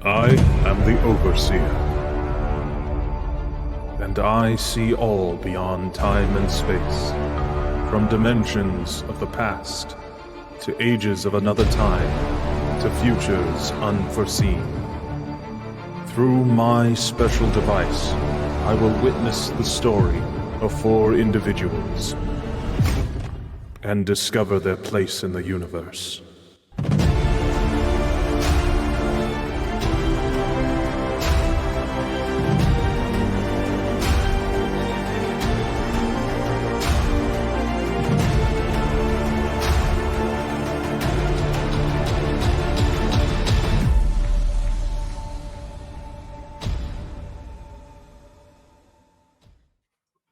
I am the Overseer, and I see all beyond time and space, from dimensions of the past, to ages of another time, to futures unforeseen. Through my special device, I will witness the story of 4 individuals and discover their place in the universe.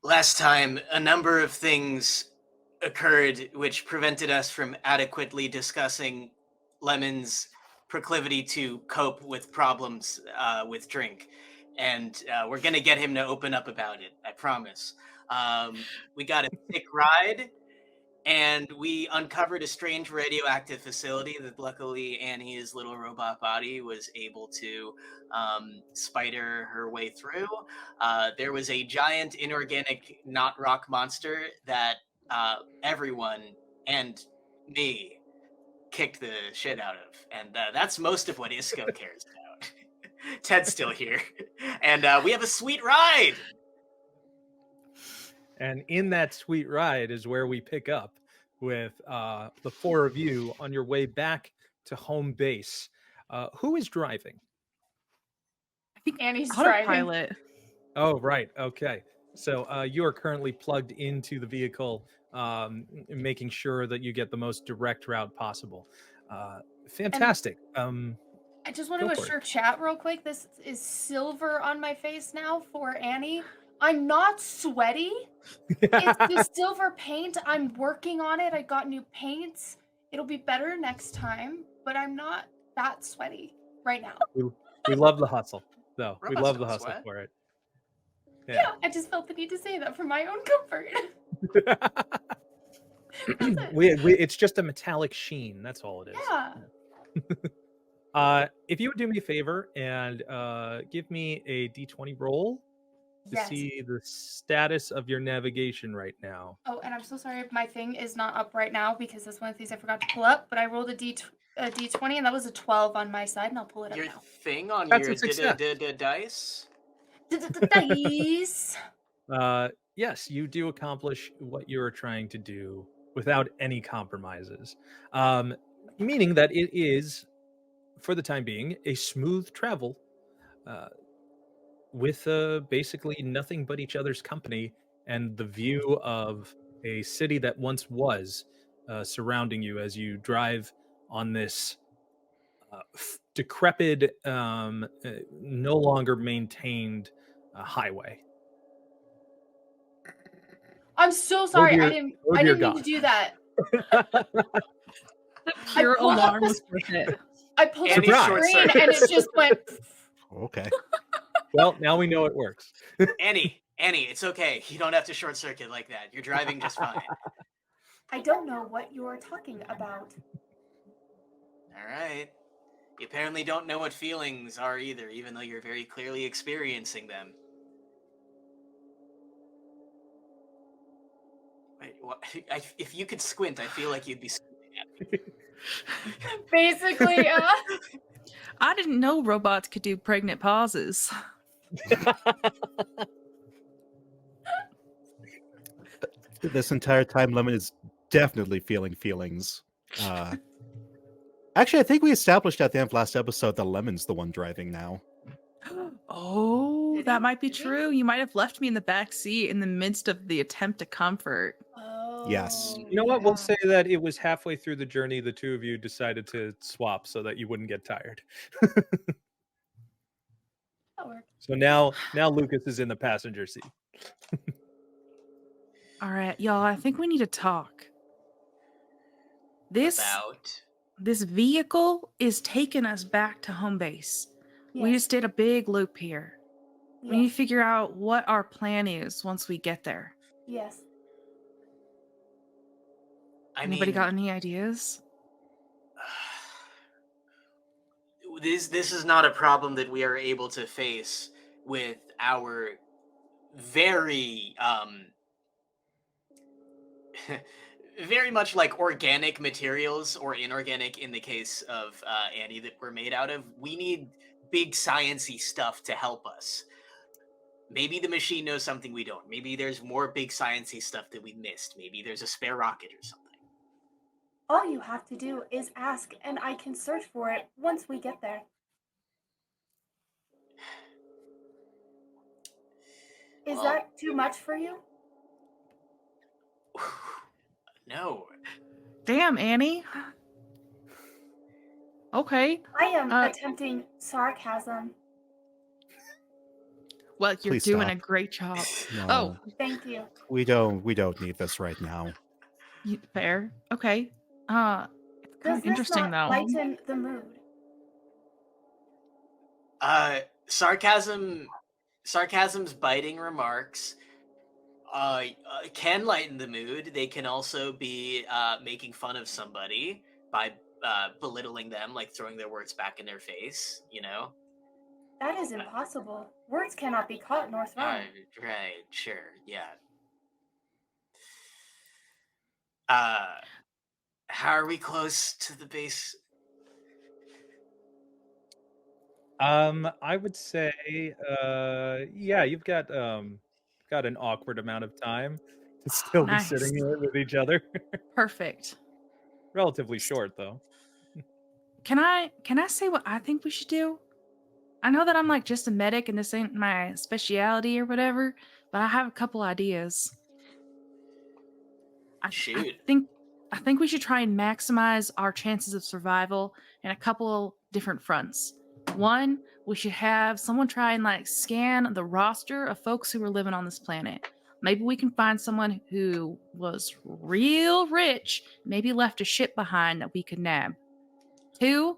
Last time, a number of things occurred which prevented us from adequately discussing Lemon's proclivity to cope with problems with drink. And we're going to get him to open up about it, I promise. We got a sick ride, and we uncovered a strange radioactive facility that luckily Annie's little robot body was able to spider her way through. There was a giant inorganic not rock monster that everyone and me kicked the shit out of. And that's most of what Isko cares about. Ted's still here. And we have a sweet ride! And in that sweet ride is where we pick up with the 4 of you on your way back to home base. Who is driving? I think Annie's driving. Autopilot. Oh, right. Okay. So you are currently plugged into the vehicle, making sure that you get the most direct route possible. Fantastic. I just want to assure chat real quick. This is silver on my face now for Annie. I'm not sweaty. It's the silver paint. I'm working on it. I got new paints. It'll be better next time, but I'm not that sweaty right now. We love the hustle, though. We Robots love the don't hustle sweat. for it. Yeah, I just felt the need to say that for my own comfort. It's just a metallic sheen. That's all it is. Yeah. If you would do me a favor and give me a D20 roll to see the status of your navigation right now. Oh, and I'm so sorry my thing is not up right now because that's one of the things I forgot to pull up, but I rolled a D20 and that was a 12 on my side, and I'll pull it Your up now. thing on That's your a success. dice? Dice. Yes, you do accomplish what you are trying to do without any compromises. Meaning that it is, for the time being, a smooth travel with basically nothing but each other's company and the view of a city that once was surrounding you as you drive on this decrepit, no longer maintained highway. I'm so sorry. dear- I didn't oh dear mean to God. do that. The pure pulled up alarm the was worth it. I pulled up Annie's the short screen circuit. and it just went. Okay. Well, now we know it works. Annie, it's okay. You don't have to short circuit like that. You're driving just fine. I don't know what you are talking about. All right. You apparently don't know what feelings are either, even though you're very clearly experiencing them. Wait, what? If you could squint, I feel like you'd be squinting at me. Basically, I didn't know robots could do pregnant pauses. This entire time, Lemon is definitely feeling feelings. Actually, I think we established at the end of last episode that Lemon's the one driving now. Oh, that might be true. You might have left me in the back seat in the midst of the attempt to comfort. Yes. You know what? We'll say that it was halfway through the journey the 2 of you decided to swap so that you wouldn't get tired. So now Lucas is in the passenger seat. All right, y'all, I think we need to talk. This vehicle is taking us back to home base. Yes. We just did a big loop here. Yes. We need to figure out what our plan is once we get there. Yes. Anybody got any ideas? this is not a problem that we are able to face with our very very much like organic materials, or inorganic in the case of Annie, that we're made out of. We need big sciencey stuff to help us. Maybe the machine knows something we don't. Maybe there's more big sciencey stuff that we missed. Maybe there's a spare rocket or something. All you have to do is ask, and I can search for it once we get there. Is Well, that too much for you? no. Damn, Annie. Okay. I am Uh, attempting sarcasm. Well, you're Please doing stop. a great job. No, Oh, Thank you. we don't need this right now. fair. Okay. It's kind Does of this interesting not though. lighten the mood? Sarcasm's biting remarks can lighten the mood. They can also be making fun of somebody by belittling them, like throwing their words back in their face, you know? That is impossible. Words cannot be caught nor thrown. Right, sure, yeah. How are we close to the base? I would say, yeah, you've got an awkward amount of time to still be Nice. sitting here with each other. Perfect. Relatively short, though. Can I say what I think we should do? I know that I'm like just a medic and this ain't my specialty or whatever, but I have a couple ideas. Shoot. I think we should try and maximize our chances of survival in a couple different fronts. One, we should have someone try and like scan the roster of folks who are living on this planet. Maybe we can find someone who was real rich, maybe left a ship behind that we could nab. Two,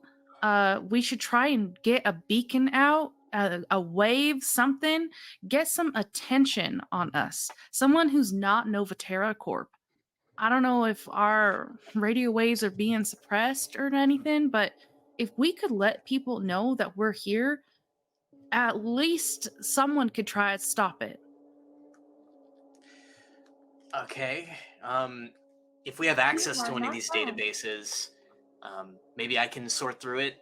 we should try and get a beacon out, a wave, something, get some attention on us. Someone who's not Novaterra Corp. I don't know if our radio waves are being suppressed or anything, but if we could let people know that we're here, at least someone could try to stop it. Okay. If we have access You to are one of not these wrong. databases, maybe I can sort through it.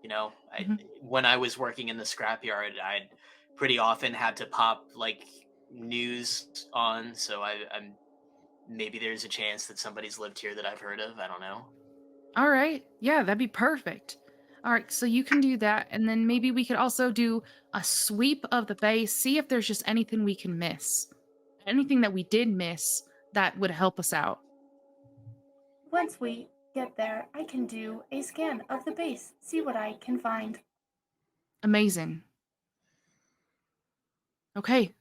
You know, Mhm. when I was working in the scrapyard, I'd pretty often had to pop like news on, so I'm maybe there's a chance that somebody's lived here that I've heard of. I don't know. All right. Yeah, that'd be perfect. All right, so you can do that. And then maybe we could also do a sweep of the base, see if there's just anything we can miss. Anything that we did miss that would help us out. Once we get there, I can do a scan of the base, see what I can find. Amazing. Okay.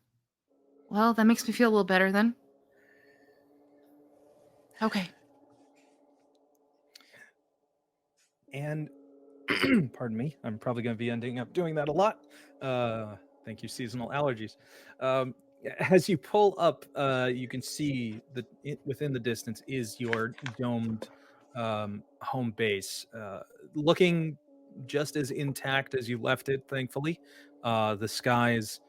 Well, that makes me feel a little better then. Okay. And pardon me, I'm probably going to be ending up doing that a lot. Thank you, seasonal allergies. As you pull up, you can see that within the distance is your domed home base, looking just as intact as you left it. Thankfully, the skies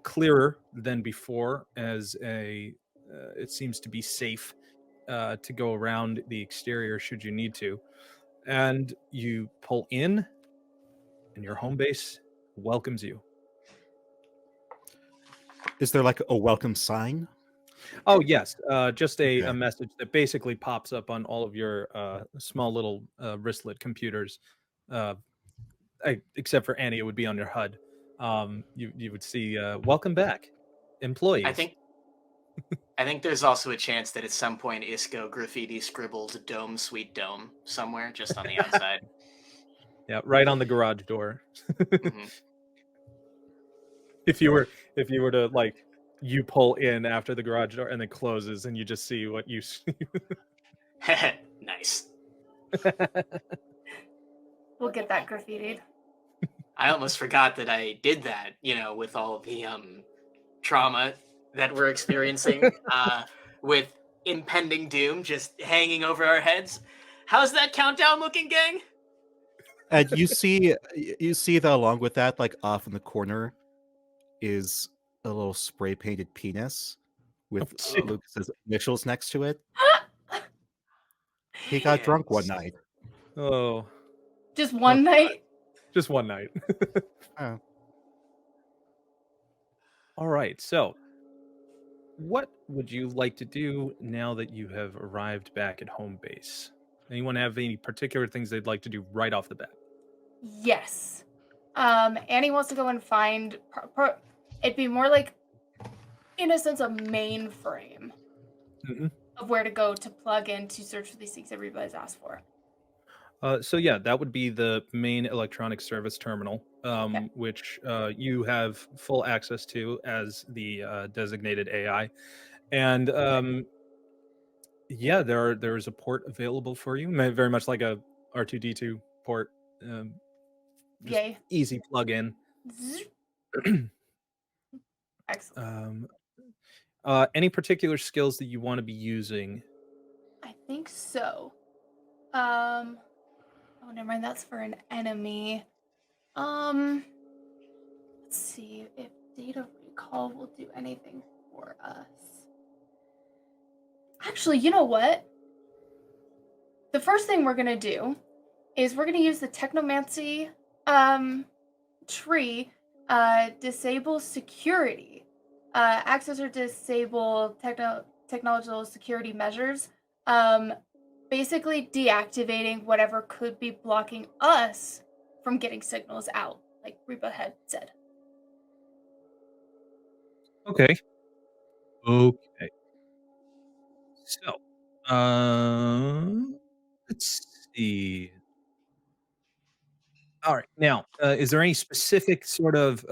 clearer than before, as it seems to be safe to go around the exterior should you need to. And you pull in, and your home base welcomes you. Is there like a welcome sign? Oh, yes. Just Okay. a message that basically pops up on all of your small little wristlet computers. Except for Annie, it would be on your HUD. You would see, welcome back, employees. I think there's also a chance that at some point Isko graffiti scribbled "Dome, Sweet Dome" somewhere just on the outside. Yeah, right on the garage door. Mhm. If you were to like, you pull in after the garage door and then closes, and you just see what you see. Nice. We'll get that graffitied. I almost forgot that I did that, with all the trauma that we're experiencing, with impending doom just hanging over our heads. How's that countdown looking, gang? And you see that along with that, like off in the corner, is a little spray painted penis with Lucas's initials next to it. He got drunk one night. Oh, Just one night. just one night. Oh. All right. So, what would you like to do now that you have arrived back at home base? Anyone have any particular things they'd like to do right off the bat? Yes. Annie wants to go and find. It'd be more like, in a sense, a mainframe Mhm. of where to go to plug in to search for these things everybody's asked for. So yeah, that would be the main electronic service terminal, which you have full access to as the designated AI, and yeah, there's a port available for you, very much like a R2D2 port. Just Yay. easy plug in. Zzz. Excellent. Any particular skills that you want to be using? I think so. Oh, never mind. That's for an enemy. Let's see if data recall will do anything for us. Actually, you know what? The first thing we're gonna do is we're gonna use the technomancy tree, disable security, access or disable technological security measures, basically deactivating whatever could be blocking us from getting signals out, like Reba had said. Okay. Okay. So, let's see. All right. Now, is there any specific sort of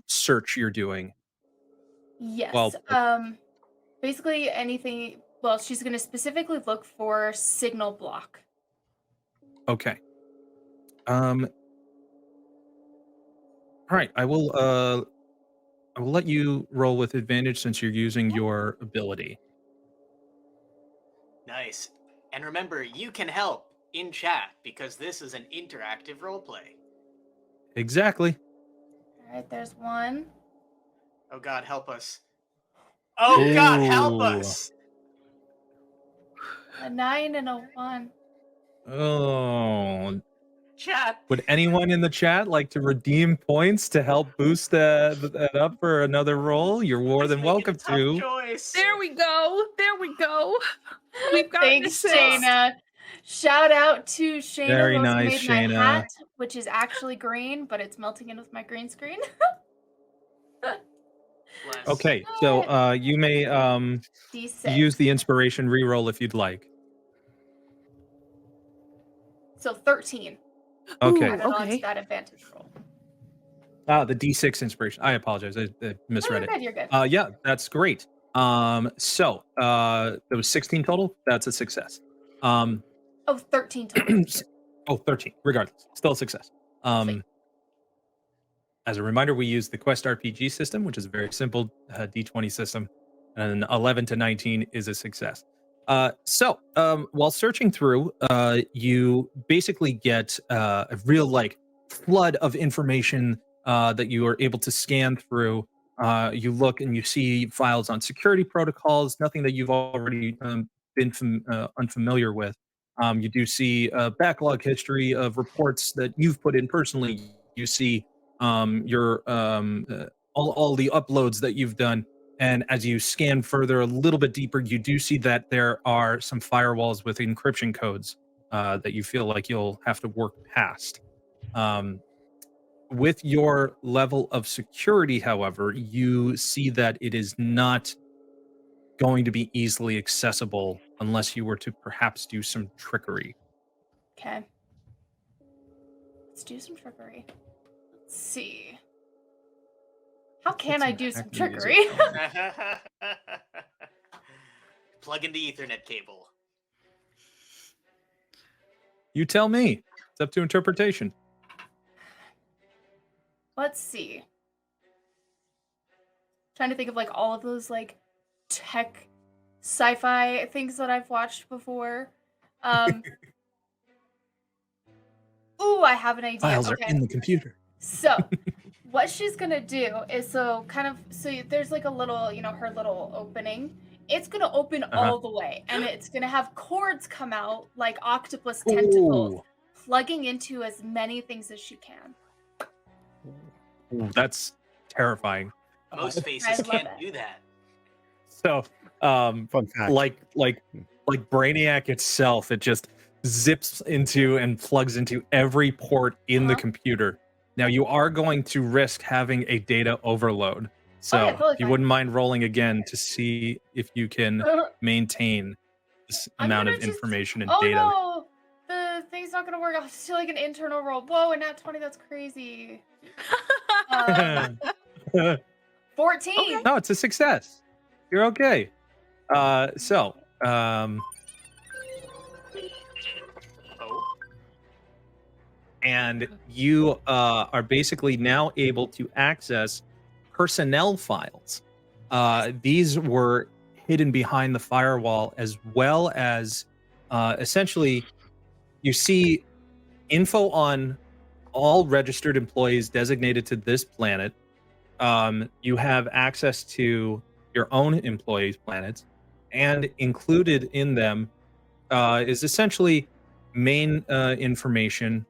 search you're doing? Yes. Well, Basically anything. Well, she's going to specifically look for signal block. okay. All right. I will let you roll with advantage since you're using your ability. Nice. And remember, you can help in chat because this is an interactive roleplay. Exactly. All right, there's one. Oh God, help us. Oh God, help Ooh. us. A 9 and a 1. Oh. Chat. Would anyone in the chat like to redeem points to help boost that up for another roll? You're more Let's than make it a welcome tough to. choice. There we go. There we go. We've got Thanks, this. Shayna. Shout out to Shayna, Very who also nice, made my Shayna. hat, which is actually green, but it's melting in with my green screen. Bless. Okay, so you may D6. use the inspiration reroll if you'd like. So 13. Okay. Added on to Okay. that advantage roll. The D6 inspiration. I apologize. I misread You're good, you're good. it. Yeah, that's great. So there was 16 total. That's a success. Oh, 13 total. 13. Regardless, still a success. Sweet. As a reminder, we use the Quest RPG system, which is a very simple D20 system, and 11 to 19 is a success. So while searching through, you basically get a real flood of information that you are able to scan through. You look and you see files on security protocols, nothing that you've already been unfamiliar with. You do see a backlog history of reports that you've put in personally. You see your all the uploads that you've done, and as you scan further a little bit deeper, you do see that there are some firewalls with encryption codes that you feel like you'll have to work past. With your level of security, however, you see that it is not going to be easily accessible unless you were to perhaps do some trickery. Okay. Let's do some trickery. Let's see. How can I do some trickery? Plug in the Ethernet cable. You tell me. It's up to interpretation. Let's see. Trying to think of all of those tech sci-fi things that I've watched before. Ooh, Ooh, I have an idea. Files Okay. are in the computer. So, what she's gonna do is so there's like a little, her little opening. It's gonna open all the way, and it's gonna have cords come out like octopus tentacles, Ooh. plugging into as many things as she can. Ooh, that's terrifying. Most I faces love can't it. do that. So, Fun fact. like Brainiac itself, it just zips into and plugs into every port in the computer. Now you are going to risk having a data overload. So yeah, totally if you fine. wouldn't mind rolling again to see if you can maintain this I'm amount gonna of just- information and Oh data. no, the thing's not gonna work. I'll just do like an internal roll. Whoa, and nat 20, that's crazy. 14. No, it's a success. You're okay. And you are basically now able to access personnel files. These were hidden behind the firewall, as well as essentially you see info on all registered employees designated to this planet. You have access to your own employees' planets, and included in them is essentially main information.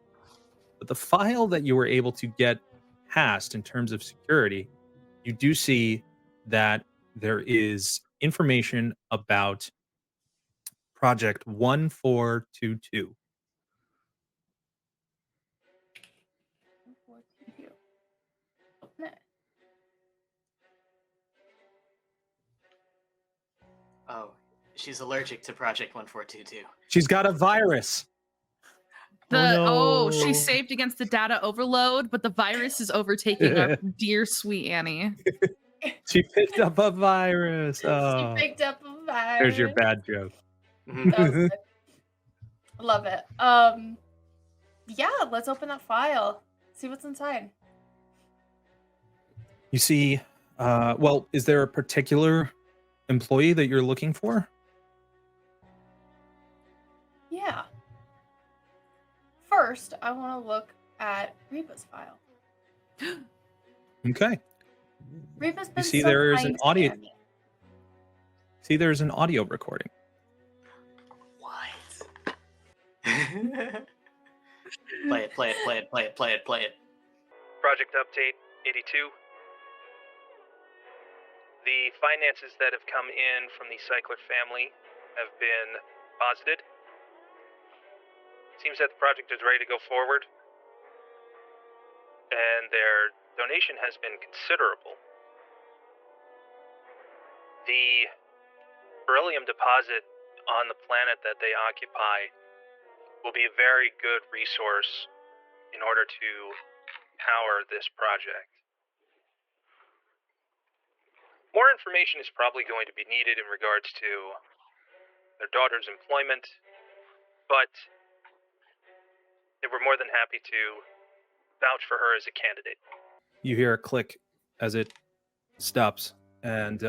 But the file that you were able to get past in terms of security, you do see that there is information about Project 1422. Open it. Oh, she's allergic to Project 1422. She's got a virus. No. She's saved against the data overload, but the virus is overtaking our dear sweet Annie. She picked up a virus. Oh. She picked up a virus. There's your bad joke. That was good. Love it. Yeah, let's open that file. See what's inside. You see, well, is there a particular employee that you're looking for? Yeah. First, I want to look at Reba's file. Okay. Reba's been see so there is kind an to audio- Annie. See, there's an audio recording. What? Play it. Project Update 82. The finances that have come in from the Cycler family have been deposited. Seems that the project is ready to go forward, and their donation has been considerable. The beryllium deposit on the planet that they occupy will be a very good resource in order to power this project. More information is probably going to be needed in regards to their daughter's employment, but they were more than happy to vouch for her as a candidate. You hear a click as it stops, and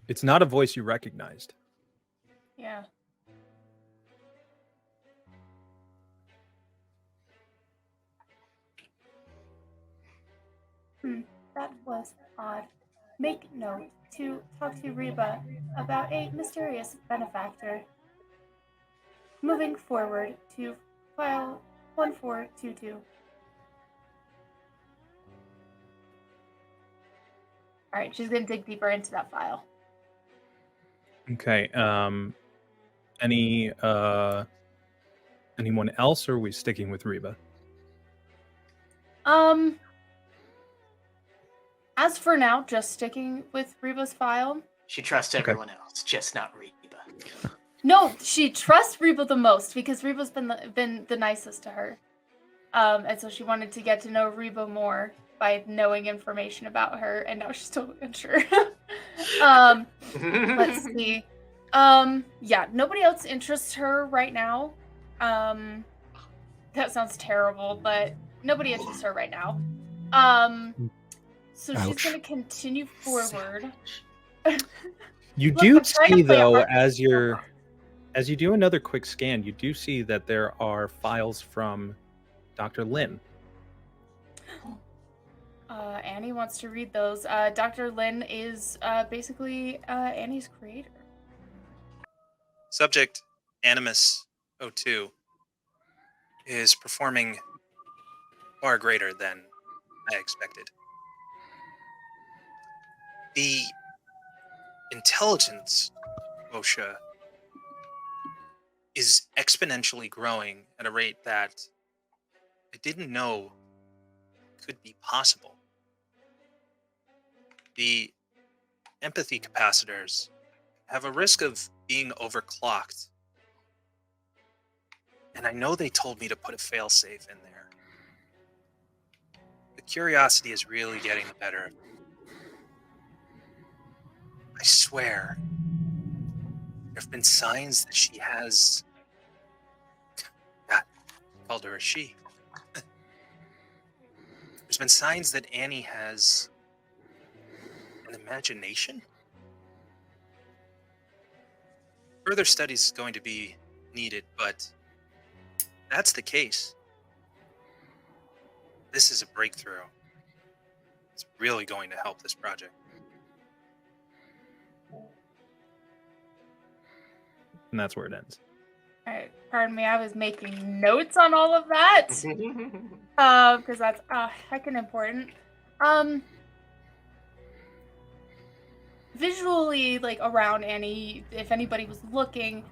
it's not a voice you recognized. Yeah. That was odd. Make note to talk to Reba about a mysterious benefactor. Moving forward to file 1422. All right, she's gonna dig deeper into that file. Okay. Anyone else, or are we sticking with Reba? As for now, just sticking with Reba's file. She trusts everyone else, just not Reba. No, she trusts Reba the most because Reba's been the nicest to her. And so she wanted to get to know Reba more by knowing information about her, and now she's totally unsure. Let's see. Yeah, nobody else interests her right now. That sounds terrible, but nobody interests her right now. So she's gonna continue forward. You Look, do I'm trying to see, play a though, hard- as you do another quick scan, you do see that there are files from Dr. Lin. Annie wants to read those. Dr. Lin is basically Annie's creator. Subject Animus 02 is performing far greater than I expected. The intelligence OSHA is exponentially growing at a rate that I didn't know could be possible. The empathy capacitors have a risk of being overclocked. And I know they told me to put a failsafe in there. The curiosity is really getting the better of me. I swear, there have been signs that she has... God, I called her a she. There's been signs that Annie has an imagination? Further studies is going to be needed, but that's the case. This is a breakthrough. It's really going to help this project. And that's where it ends. All right, pardon me, I was making notes on all of that. Because that's heckin' important. Visually, like, around Annie, if anybody was looking,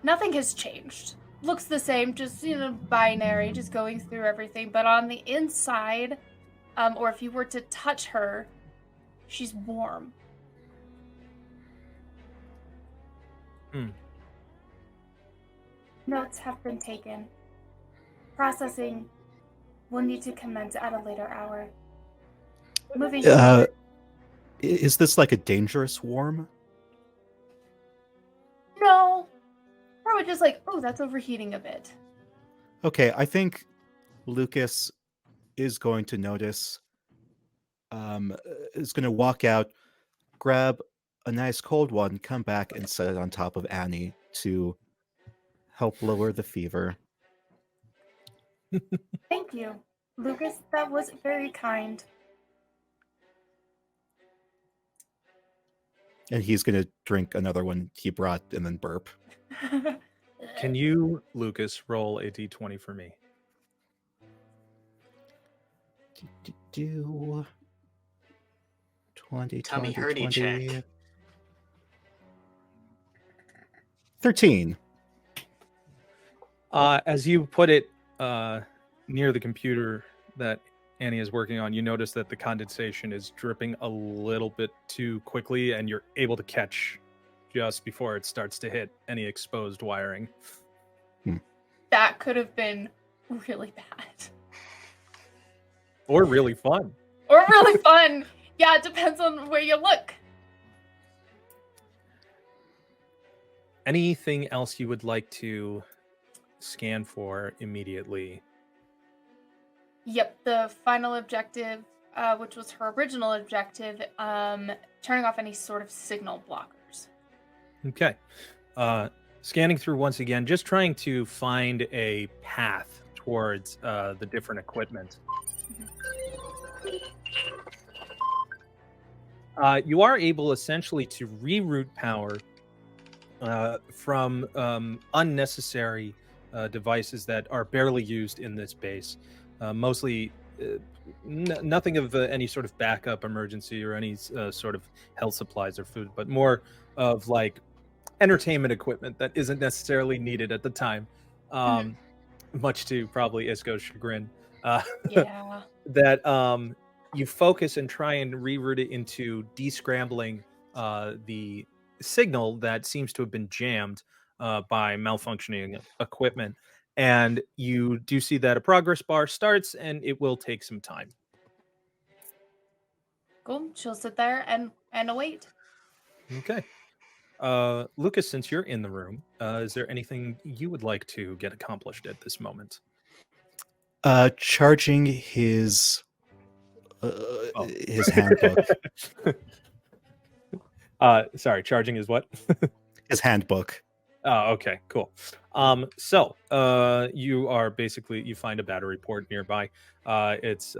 nothing has changed. Looks the same, just, binary, just going through everything. But on the inside, or if you were to touch her, she's warm. Notes have been taken. Processing will need to commence at a later hour. Moving forward. Is this like a dangerous warm? No. Probably just like, oh, that's overheating a bit. Okay, I think Lucas is going to notice, is going to walk out, grab a nice cold one, come back and set it on top of Annie to help lower the fever. Thank you, Lucas. That was very kind. And he's going to drink another one he brought and then burp. Can you, Lucas, roll a d20 for me? Do 20, Tummy 20, hurdy 20. check. 13. As you put it near the computer that Annie is working on, you notice that the condensation is dripping a little bit too quickly, and you're able to catch just before it starts to hit any exposed wiring. That could have been really bad. Or really fun. Or really fun. Yeah, it depends on where you look. Anything else you would like to scan for immediately? Yep, the final objective, which was her original objective, turning off any sort of signal blockers. Okay. Scanning through once again, just trying to find a path towards the different equipment. You are able essentially to reroute power from unnecessary devices that are barely used in this base. Mostly nothing of any sort of backup emergency or any sort of health supplies or food, but more of like entertainment equipment that isn't necessarily needed at the time, much to probably Isko's chagrin. Yeah. That you focus and try and reroute it into descrambling the signal that seems to have been jammed by malfunctioning equipment. And you do see that a progress bar starts, and it will take some time. Cool. She'll sit there and await. Okay. Lucas, since you're in the room, is there anything you would like to get accomplished at this moment? Charging his handbook. Sorry, charging is what? His handbook. Oh, okay, cool. So you are basically, you find a battery port nearby. It's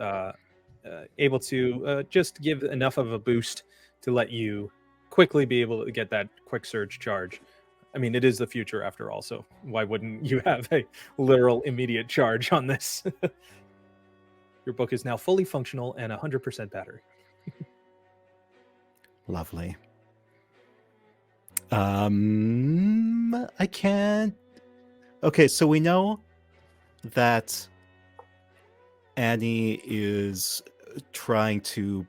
able to just give enough of a boost to let you quickly be able to get that quick surge charge. I mean, it is the future after all, so why wouldn't you have a literal immediate charge on this? Your book is now fully functional and 100% battery. Lovely. I can't. Okay, so we know that Annie is trying to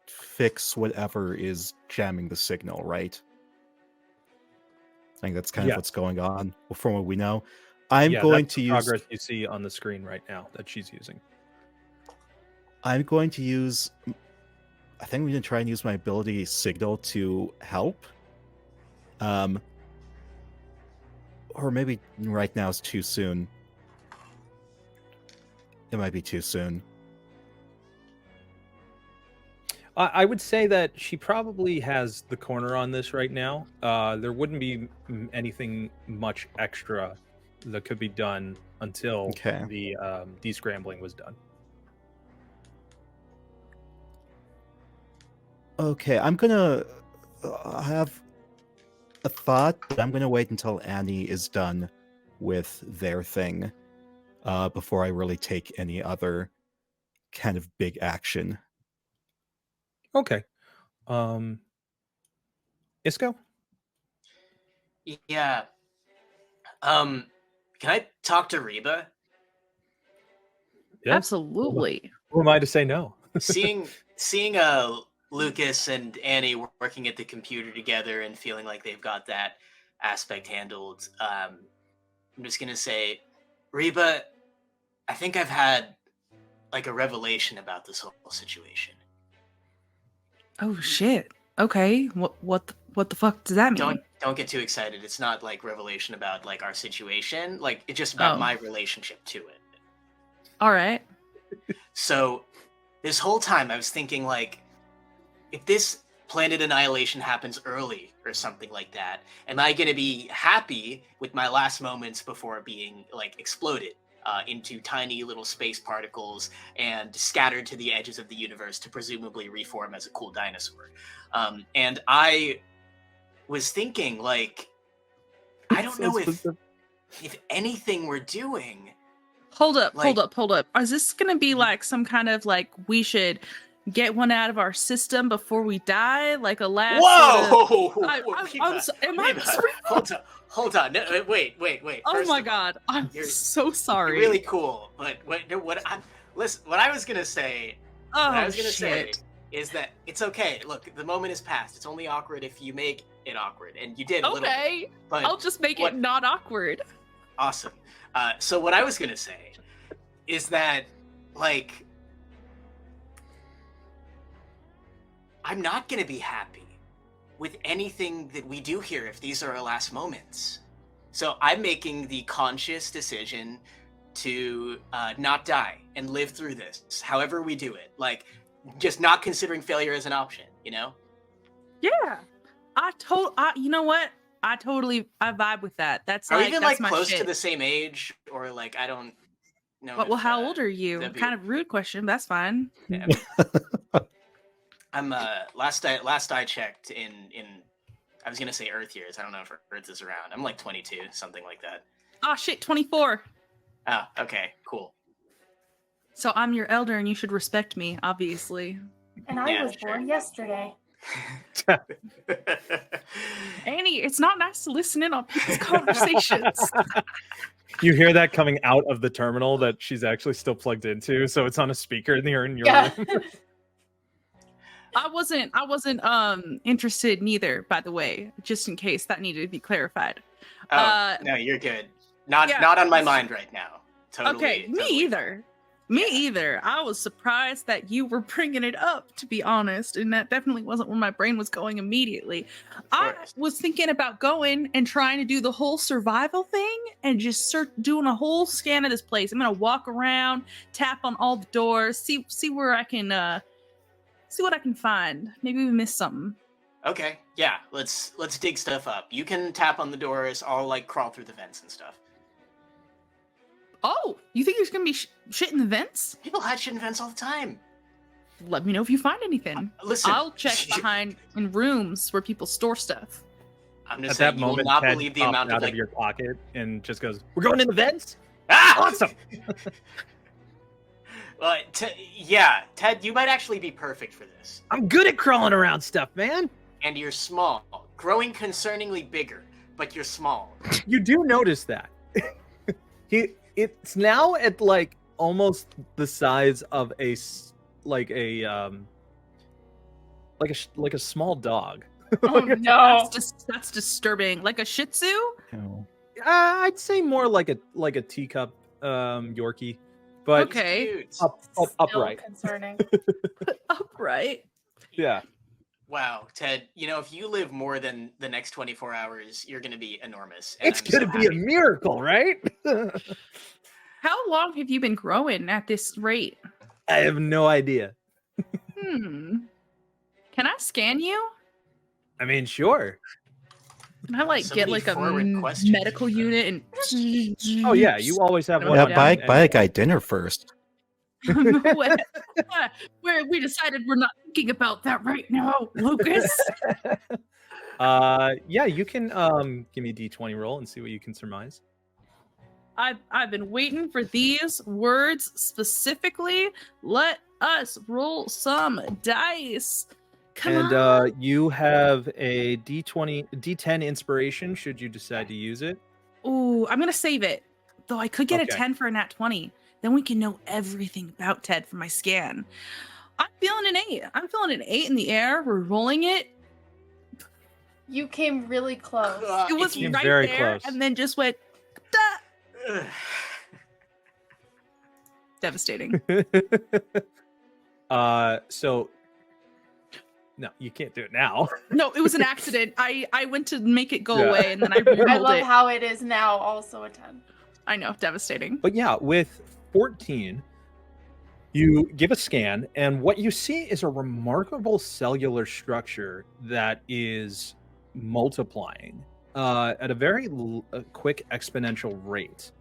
fix whatever is jamming the signal, right? I think that's kind of what's going on from what we know. I'm going that's to the use progress you see on the screen right now that she's using. I'm going to use. I think we can try and use my ability signal to help. Or maybe right now is too soon. It might be too soon. I would say that she probably has the corner on this right now. There wouldn't be anything much extra that could be done until the descrambling was done. Okay, I'm gonna have a thought, but I'm gonna wait until Annie is done with their thing before I really take any other kind of big action. Okay. Isko? Yeah. Can I talk to Reba? Yes. Absolutely. Who am I to say no? seeing Lucas and Annie working at the computer together and feeling like they've got that aspect handled, I'm just gonna say, Reba, I think I've had like a revelation about this whole situation. Oh shit. Okay. What the fuck does that mean? Don't get too excited. It's not like revelation about like our situation. Like it's just about my relationship to it. All right. So this whole time I was thinking like, if this planet annihilation happens early or something like that, am I going to be happy with my last moments before being like exploded into tiny little space particles and scattered to the edges of the universe to presumably reform as a cool dinosaur? And I was thinking like, I don't know if anything we're doing. Hold up. Is this going to be like some kind of like we should get one out of our system before we die, like a last? Whoa! Hold on. No, wait. Oh First my god, I'm so sorry. You're really cool, but what I was gonna say. Say is that it's okay. Look, the moment is past. It's only awkward if you make it awkward, and you did a little bit. But I'll just make it not awkward. Awesome. So what I was gonna say is that, like, I'm not gonna be happy with anything that we do here if these are our last moments. So I'm making the conscious decision to not die and live through this, however we do it. Like, just not considering failure as an option, you know? Yeah. You know what? I vibe with that. That's are like, we even that's like close shit. to the same age, or like I don't know. Well, how old are you? Kind of rude question, but that's fine. Yeah. I'm last I checked in I was gonna say Earth years. I don't know if Earth is around. I'm like 22, something like that. Oh shit, 24. Oh, okay, cool. So I'm your elder, and you should respect me, obviously. And I was born yesterday. Annie, it's not nice to listen in on people's conversations. You hear that coming out of the terminal that she's actually still plugged into, so it's on a speaker in your room. I wasn't interested neither, by the way, just in case that needed to be clarified. No, you're good. Not on my mind right now. Totally. Okay, me either. Me either. I was surprised that you were bringing it up, to be honest, and that definitely wasn't where my brain was going immediately. I was thinking about going and trying to do the whole survival thing and just doing a whole scan of this place. I'm gonna walk around, tap on all the doors, see where I can see what I can find. Maybe we missed something. Okay, yeah, let's dig stuff up. You can tap on the doors. I'll like crawl through the vents and stuff. Oh, you think there's gonna be shit in the vents? People hide shit in vents all the time. Let me know if you find anything. Listen, I'll check behind in rooms where people store stuff. I'm just At saying, that you will moment, not Ted believe the pops amount out of like. of your pocket and just goes, "We're going in the vents." Ah! Awesome. Well, yeah, Ted, you might actually be perfect for this. I'm good at crawling around stuff, man. And you're small, growing concerningly bigger, but you're small. You do notice that. It's now at like almost the size of a small dog. Oh no. That's disturbing. Like a Shih Tzu? No. I'd say more like a teacup Yorkie, but Okay. Cute. Still upright. concerning. Upright. Yeah. Wow, Ted, you know, if you live more than the next 24 hours, you're going to be enormous. It's gonna be a miracle, right? How long have you been growing at this rate? I have no idea. Can I scan you? I mean, sure. Can I like So get many like a forward questions. medical unit and Oh yeah, you always have Yeah, one. Yeah, on buy hand buy a guy dinner first. where we decided we're not thinking about that right now, Lucas. Yeah, you can give me a d20 roll and see what you can surmise. I've been waiting for these words specifically. Let us roll some dice. Come on. You have a d10 inspiration should you decide to use it. Ooh, I'm gonna save it. Though I could get a Okay. 10 for a nat 20. Then we can know everything about Ted from my scan. I'm feeling an 8. I'm feeling an 8 in the air. We're rolling it. You came really close. It was came right very there, close. and then just went duh. Ugh. Devastating. So no, you can't do it now. No, it was an accident. I went to make it go Yeah. away, and then I I re-rolled love it. how it is now also a 10. I know, devastating. But yeah, with 14, you give a scan, and what you see is a remarkable cellular structure that is multiplying at a very quick exponential rate.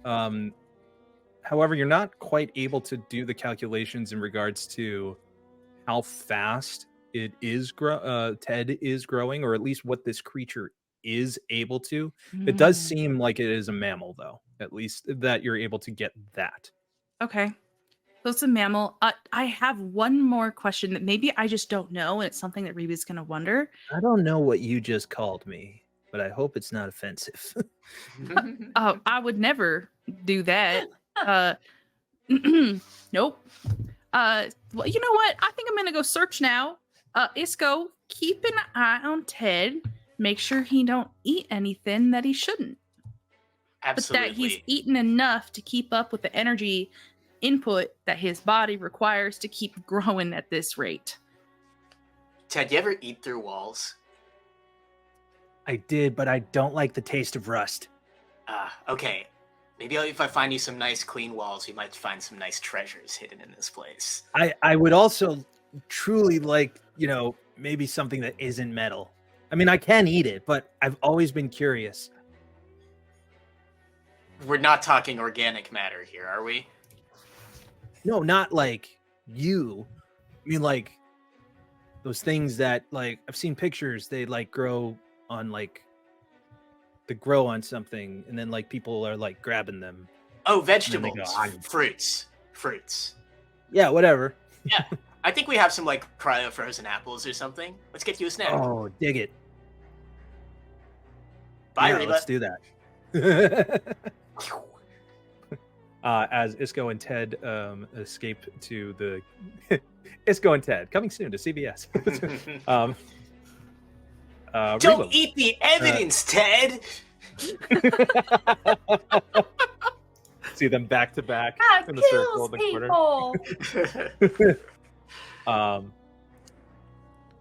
However, you're not quite able to do the calculations in regards to how fast it is Ted is growing, or at least what this creature is able to. It does seem like it is a mammal, though. At least that you're able to get that. Okay. So it's a mammal. I have one more question that maybe I just don't know, and it's something that Reba's going to wonder. I don't know what you just called me, but I hope it's not offensive. Oh, I would never do that. Nope. Well, you know what? I think I'm going to go search now. Isko, keep an eye on Ted. Make sure he don't eat anything that he shouldn't. Absolutely. But that he's eaten enough to keep up with the energy input that his body requires to keep growing at this rate. Ted, you ever eat through walls? I did, but I don't like the taste of rust. Okay. Maybe if I find you some nice clean walls, you might find some nice treasures hidden in this place. I would also truly like, maybe something that isn't metal. I mean, I can eat it, but I've always been curious. We're not talking organic matter here, are we? No, not like you. I mean, like those things that, like, I've seen pictures. They like grow on something, and then like people are like grabbing them. Oh, And then vegetables, they go, "Ah." fruits. Yeah, whatever. Yeah, I think we have some like cryo frozen apples or something. Let's get you a snack. Oh, dig it. Bye, Yeah, Reba. let's do that. As Isko and Ted escape to the Isko and Ted coming soon to CBS. Don't Reba. eat the evidence, Ted. See them back to back That in the circle in kills the corner. people.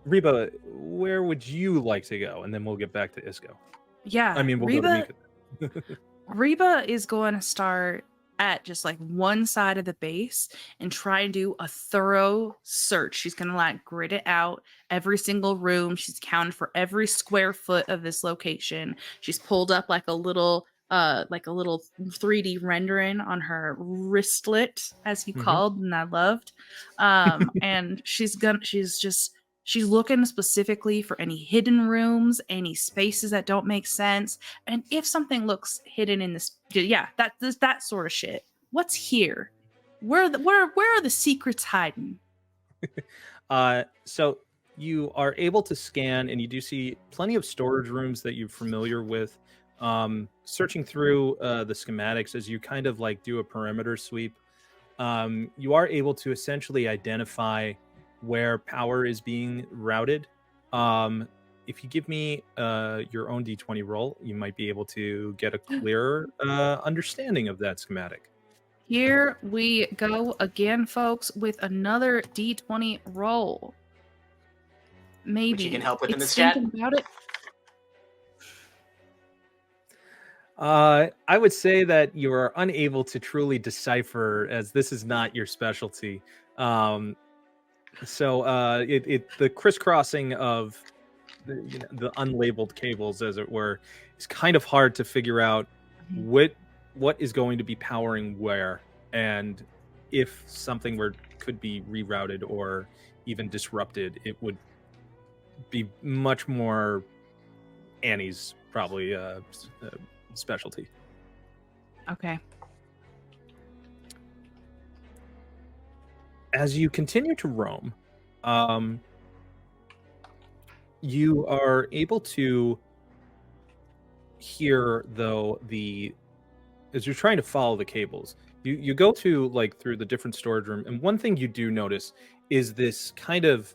Reba, where would you like to go? And then we'll get back to Isko. Yeah. I mean, we'll go to Mika. Reba is going to start at just like one side of the base and try and do a thorough search. She's gonna like grid it out, every single room. She's counted for every square foot of this location. She's pulled up like a little 3D rendering on her wristlet, as you called and I loved. And she's looking specifically for any hidden rooms, any spaces that don't make sense, and if something looks hidden in this, that sort of shit. What's here? Where are the secrets hiding? So you are able to scan, and you do see plenty of storage rooms that you're familiar with. Searching through the schematics as you kind of like do a perimeter sweep, you are able to essentially identify where power is being routed. If you give me your own d20 roll, you might be able to get a clearer understanding of that schematic. Here we go again, folks, with another d20 roll. Maybe Which you can help with in it's the chat. thinking about it. I would say that you are unable to truly decipher, as this is not your specialty. So the crisscrossing of the unlabeled cables, as it were, is kind of hard to figure out what is going to be powering where, and if something could be rerouted or even disrupted, it would be much more Annie's probably specialty. Okay. As you continue to roam, you are able to hear, though, as you're trying to follow the cables, you go to like through the different storage room, and one thing you do notice is this kind of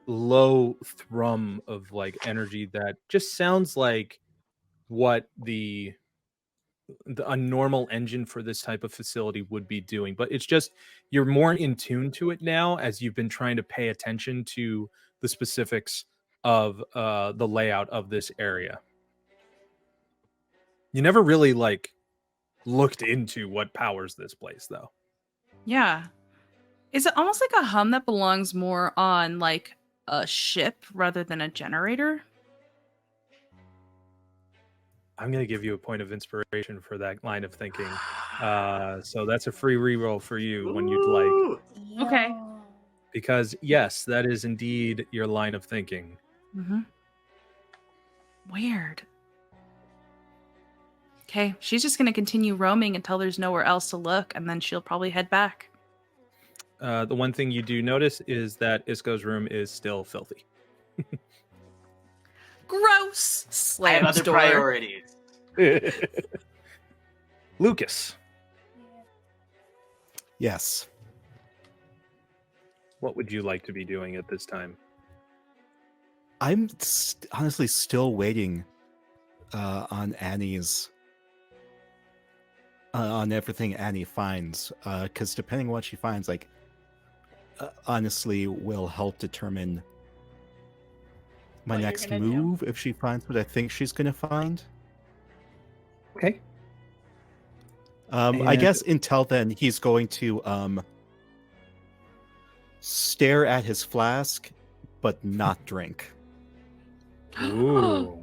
low thrum of like energy that just sounds like what a normal engine for this type of facility would be doing, but it's just you're more in tune to it now as you've been trying to pay attention to the specifics of the layout of this area. You never really like looked into what powers this place, though. Yeah. Is it almost like a hum that belongs more on like a ship rather than a generator? I'm going to give you a point of inspiration for that line of thinking. So that's a free reroll for you when you'd like. Okay. Because, yes, that is indeed your line of thinking. Mm-hmm. Weird. Okay, she's just going to continue roaming until there's nowhere else to look, and then she'll probably head back. The one thing you do notice is that Isko's room is still filthy. Gross! I Slams have other door. priorities. Lucas, Yes. what would you like to be doing at this time? I'm honestly still waiting on Annie's on everything Annie finds, because depending on what she finds, like honestly, will help determine my What you're next gonna do. move if she finds what I think she's gonna find. Okay. I And- guess until then, he's going to stare at his flask, but not drink. Ooh.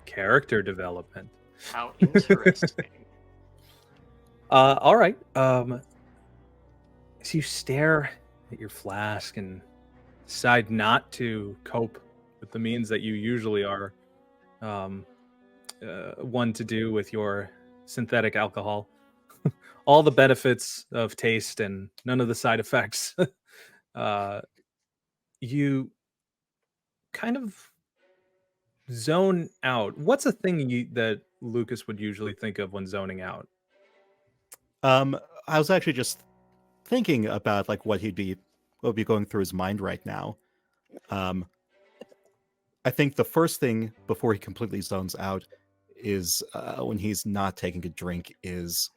Character development. How interesting. All right. So you stare at your flask and decide not to cope with the means that you usually are one to do with your synthetic alcohol. All the benefits of taste and none of the side effects. You kind of zone out. What's a thing that Lucas would usually think of when zoning out? I was actually just thinking about like what would be going through his mind right now. I think the first thing before he completely zones out is when he's not taking a drink is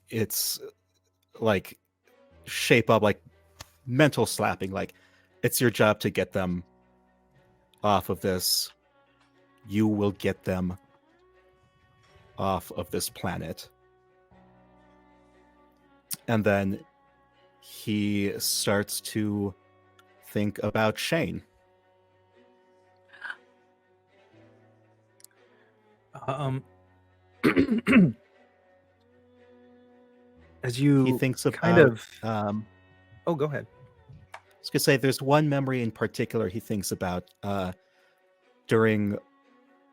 it's like shape up, like mental slapping, like it's your job to get them off of this you will get them off of this planet. And then he starts to think about Shane. As you He thinks kind about, of oh, go ahead. I was gonna say there's one memory in particular he thinks about during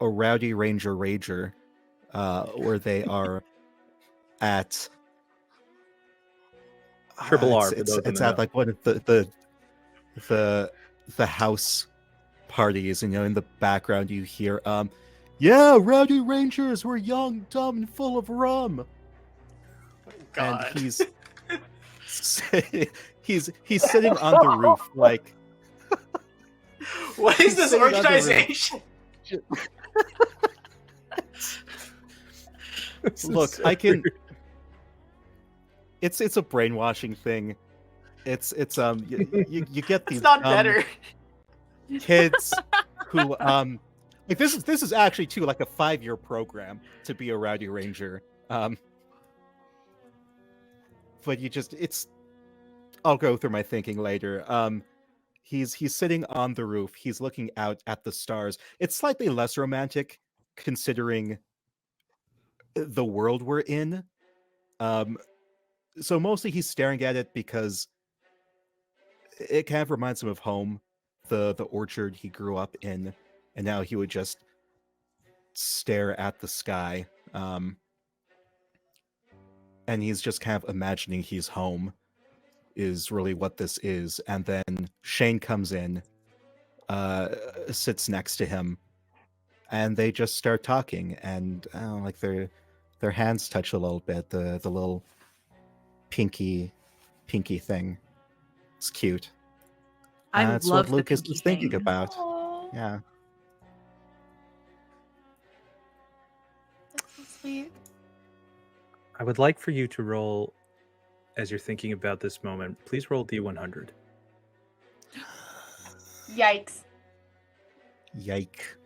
a Rowdy Ranger Rager, where they are at Triple R. It's at like one of the house parties, and in the background you hear, yeah, Rowdy Rangers were young, dumb, and full of rum. God. And he's sitting on the roof, like. What is this sitting on the roof. organization? Look, I can. It's a brainwashing thing. It's you get these It's not better. kids who like this is actually too like a 5-year program to be a Rowdy Ranger. But I'll go through my thinking later. He's sitting on the roof. He's looking out at the stars. It's slightly less romantic considering the world we're in. So mostly he's staring at it because it kind of reminds him of home, the orchard he grew up in, and now he would just stare at the sky. And he's just kind of imagining he's home is really what this is. And then Shane comes in, sits next to him, and they just start talking, and like their hands touch a little bit, the little pinky thing. It's cute. I That's love what Lucas the was thinking thing. about. Aw, Yeah. that's so sweet. I would like for you to roll, as you're thinking about this moment, please roll D100. Yikes. Yike.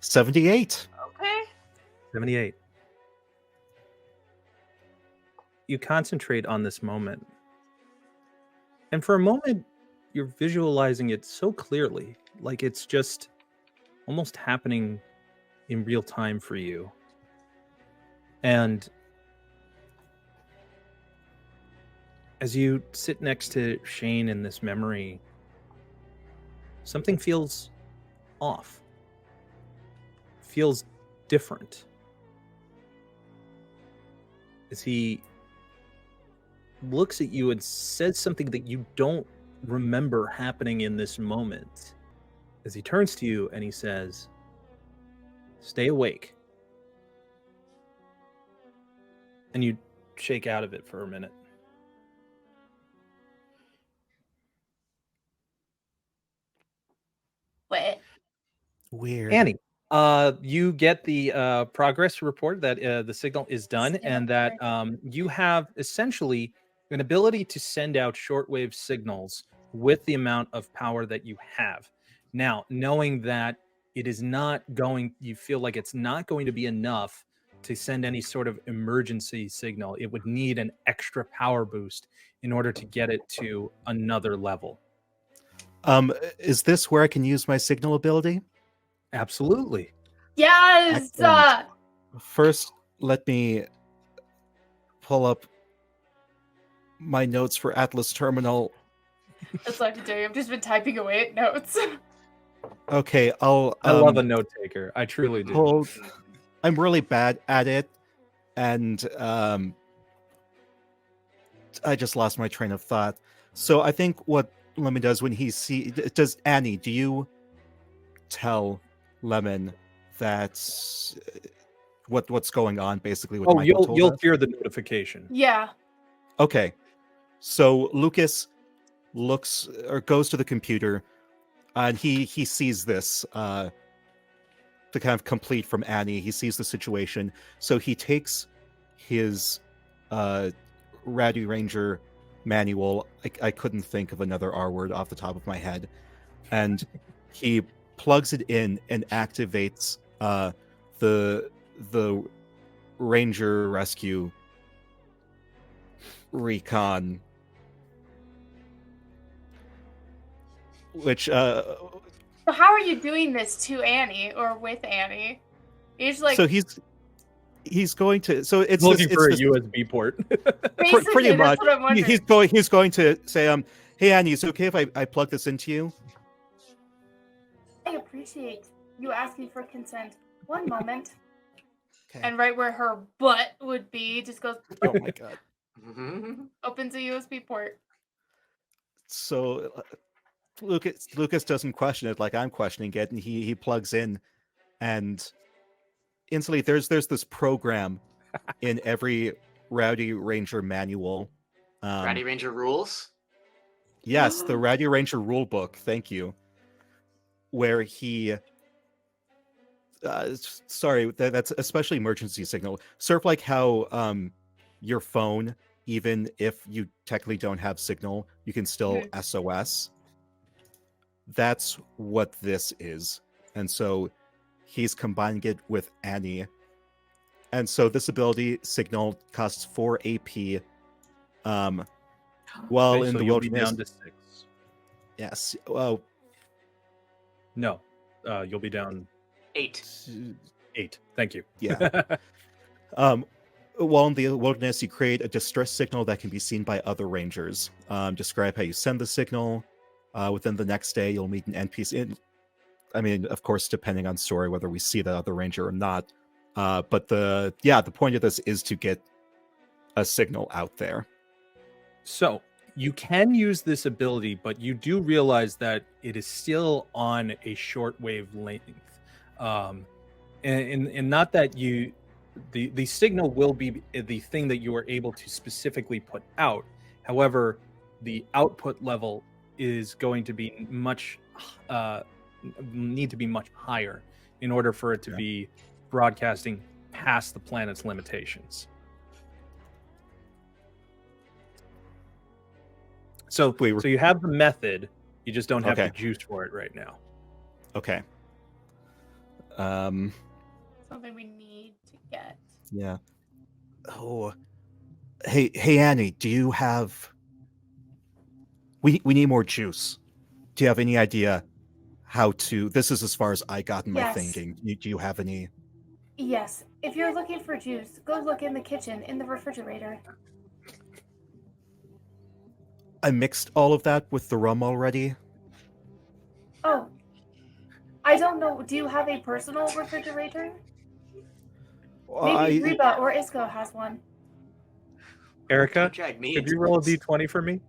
78. Okay. 78. You concentrate on this moment. And for a moment, you're visualizing it so clearly, like it's just almost happening in real time for you. And as you sit next to Shane in this memory, something feels off, feels different. As he looks at you and says something that you don't remember happening in this moment. As he turns to you and he says, "Stay awake." And you shake out of it for a minute. What? Weird. Annie, you get the progress report that the signal is done, and that you have essentially an ability to send out shortwave signals with the amount of power that you have. Now, knowing that it is not going, you feel like it's not going to be enough to send any sort of emergency signal. It would need an extra power boost in order to get it to another level. Is this where I can use my signal ability? Absolutely. Yes. Excellent. First, let me pull up my notes for Atlas Terminal. That's what I have to do. I've just been typing away at notes. Okay, I love a note taker. I truly do. hold. I'm really bad at it, and I just lost my train of thought. So I think what Lemon does when he does Annie, do you tell Lemon that's what's going on basically? What Michael told you'll us? hear the notification. Yeah. Okay, so Lucas looks or goes to the computer, and he sees this. To kind of complete from Annie, he sees the situation, so he takes his Rowdy Ranger manual. I couldn't think of another R word off the top of my head, and he plugs it in and activates the Ranger Rescue Recon, which So how are you doing this to Annie or with Annie? You're just like, so he's going to, so it's Looking this, for a it's USB port. basically, pretty much. that's what I'm wondering. He's going to say, hey Annie, is it okay if I plug this into you? I appreciate you asking for consent. One moment. Okay. And right where her butt would be, just goes, Oh my god. opens a USB port. So Lucas doesn't question it like I'm questioning it, and he plugs in, and instantly there's this program in every Rowdy Ranger manual. Ratty Ranger rules. Yes, the Rowdy Ranger rule book. Thank you. Where he, sorry, that's especially emergency signal. Sort of like how your phone, even if you technically don't have signal, you can still SOS. That's what this is, and so he's combining it with Annie. And so this ability signal costs 4 AP. While Okay, in so the you'll be wilderness, down to 6. yes. No, you'll be down 8. 8. Thank you. Yeah. While in the wilderness, you create a distress signal that can be seen by other rangers. Describe how you send the signal. Within the next day, you'll meet an NPC. I mean, of course, depending on story, whether we see the other ranger or not. But the point of this is to get a signal out there. So You can use this ability, but you do realize that it is still on a shortwave length, and not that the signal will be the thing that you are able to specifically put out. However, the output level is going to be need to be much higher in order for it to be broadcasting past the planet's limitations. So you have the method, you just don't have the juice for it right now. Okay. Something we need to get. Yeah. Oh. Hey Annie, do you have... We need more juice. Do you have any idea how to... This is as far as I got in my thinking. Do you have any... Yes. If you're looking for juice, go look in the kitchen, in the refrigerator. I mixed all of that with the rum already. Oh. I don't know. Do you have a personal refrigerator? Maybe Reba or Isko has one. Erica, Drag me could into you roll a this. d20 for me?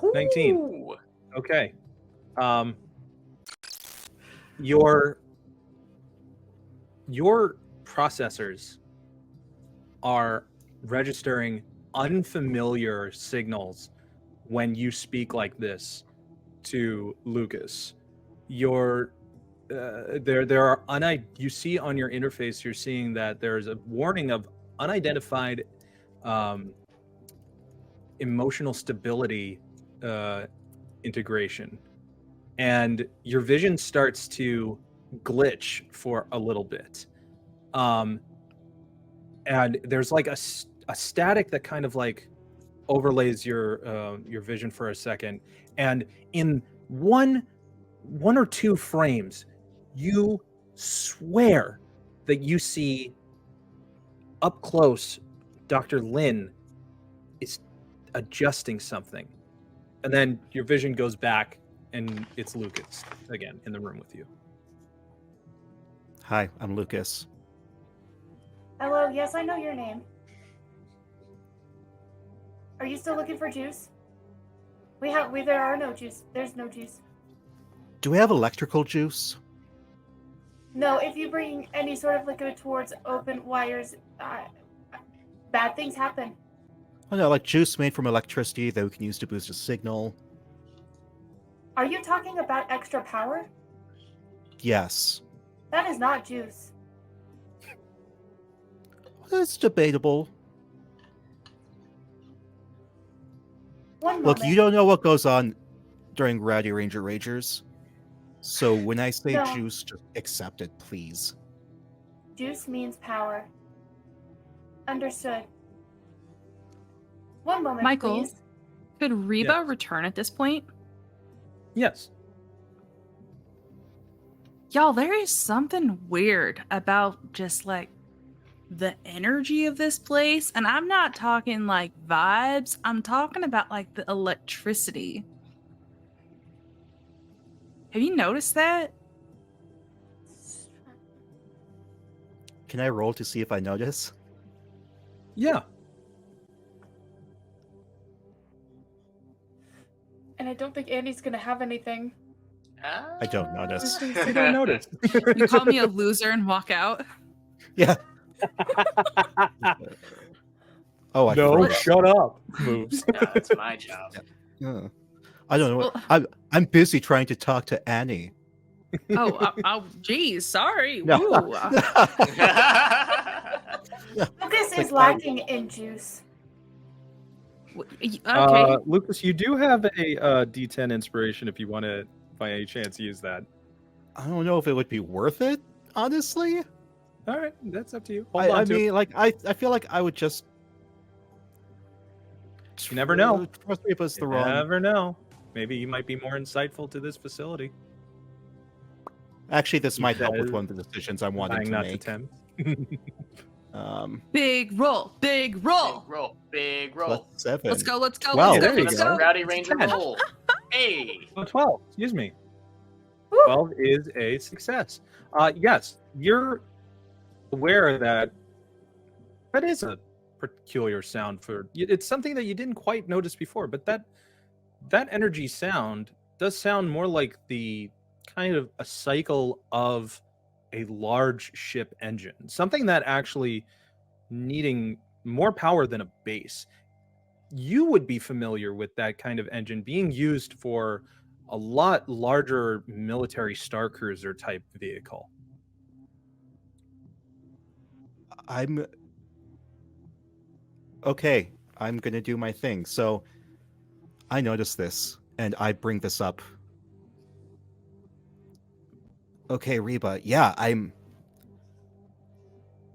Ooh. 19. Okay. Your processors are registering unfamiliar signals when you speak like this to Lucas. There are you see on your interface, you're seeing that there's a warning of unidentified emotional stability integration, and your vision starts to glitch for a little bit, and there's like a static that kind of like overlays your vision for a second, and in one or two frames you swear that you see up close Dr. Lin is adjusting something, and then your vision goes back and it's Lucas again in the room with you. Hi, I'm Lucas. Hello, yes, I know your name. Are you still looking for juice? There are no juice. There's no juice. Do we have electrical juice? No, if you bring any sort of liquid towards open wires, bad things happen. Oh no, like juice made from electricity that we can use to boost a signal. Are you talking about extra power? Yes. That is not juice. It's debatable. One Look, moment. you don't know what goes on during Rowdy Ranger Ragers. So when I say No. juice, just accept it, please. Juice means power. Understood. One moment, Michael? please. Could Reba Yes. return at this point? Yes. Y'all, there is something weird about just like the energy of this place. And I'm not talking like vibes, I'm talking about like the electricity. Have you noticed that? Can I roll to see if I notice? Yeah. And I don't think Andy's gonna have anything. I don't notice. I don't notice. You call me a loser and walk out? Yeah. Oh, I No, forgot. shut up. Moves. That's my job. Yeah. I don't know. Well- I'm busy trying to talk to Annie. Oh, geez, sorry. No. Woo. Lucas Like, is lacking in juice. Okay. Lucas, you do have a D10 inspiration if you want to, by any chance, use that. I don't know if it would be worth it, honestly. All right, that's up to you. Hold I on to mean, like, I feel like I would just. You never know. Trust me if it's it. the You wrong. never know. Maybe you might be more insightful to this facility. Actually, this might help with Because one of the decisions I'm wanting Trying to not make. to tempt. Big roll. Big roll. Big roll. Big roll. +7. Let's go. Let's go. Well, Let's there go. you Let's go. go. Rowdy Ranger 10. roll. Hey. Oh, 12. Excuse me. Woo. 12 is a success. Yes, you're aware that that is a peculiar sound for it's something that you didn't quite notice before, but that energy sound does sound more like the kind of a cycle of a large ship engine, something that actually needing more power than a base. You would be familiar with that kind of engine being used for a lot larger military star cruiser type vehicle. I'm okay. I'm gonna do my thing. So I notice this, and I bring this up. Okay, Reba. Yeah, I'm.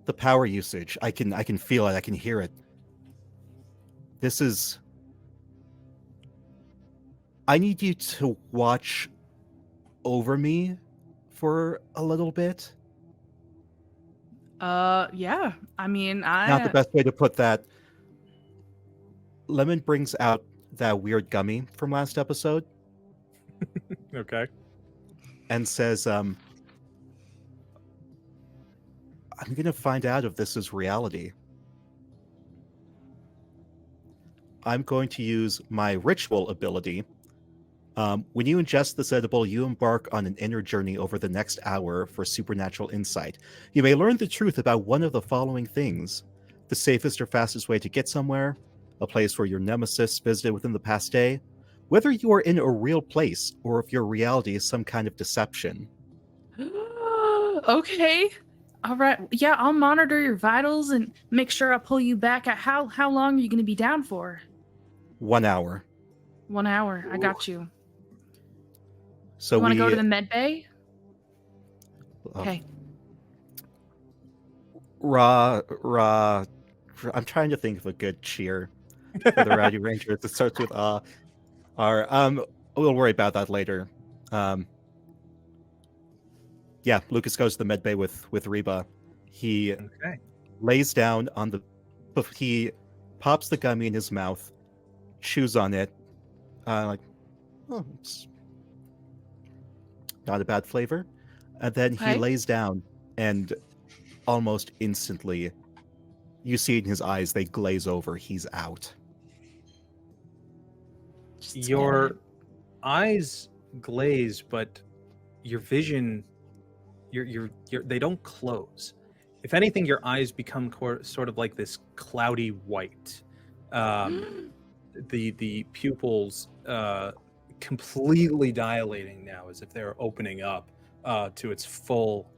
The power usage. I can feel it. I can hear it. This is. I need you to watch over me for a little bit. Yeah. I mean, Not the best way to put that. Lemon brings out that weird gummy from last episode Okay. and says, I'm gonna find out if this is reality. I'm going to use my ritual ability. When you ingest this edible, you embark on an inner journey over the next hour for supernatural insight. You may learn the truth about one of the following things: the safest or fastest way to get somewhere, a place where your nemesis visited within the past day, whether you are in a real place or if your reality is some kind of deception. Okay. All right. Yeah, I'll monitor your vitals and make sure I pull you back. How long are you going to be down for? 1 hour. 1 hour. I got you. So You want we to go to the med bay? uh, Okay. Raw. I'm trying to think of a good cheer for the Rowdy Rangers. It starts with we'll worry about that later. Yeah, Lucas goes to the med bay with Reba. He Okay. lays down on the. He pops the gummy in his mouth, chews on it, it's not a bad flavor. And then he Okay. lays down, and almost instantly, you see in his eyes they glaze over. He's out. Just Your eyes glaze, but your vision, your they don't close. If anything, your eyes become sort of like this cloudy white. The pupils completely dilating now, as if they're opening up to its full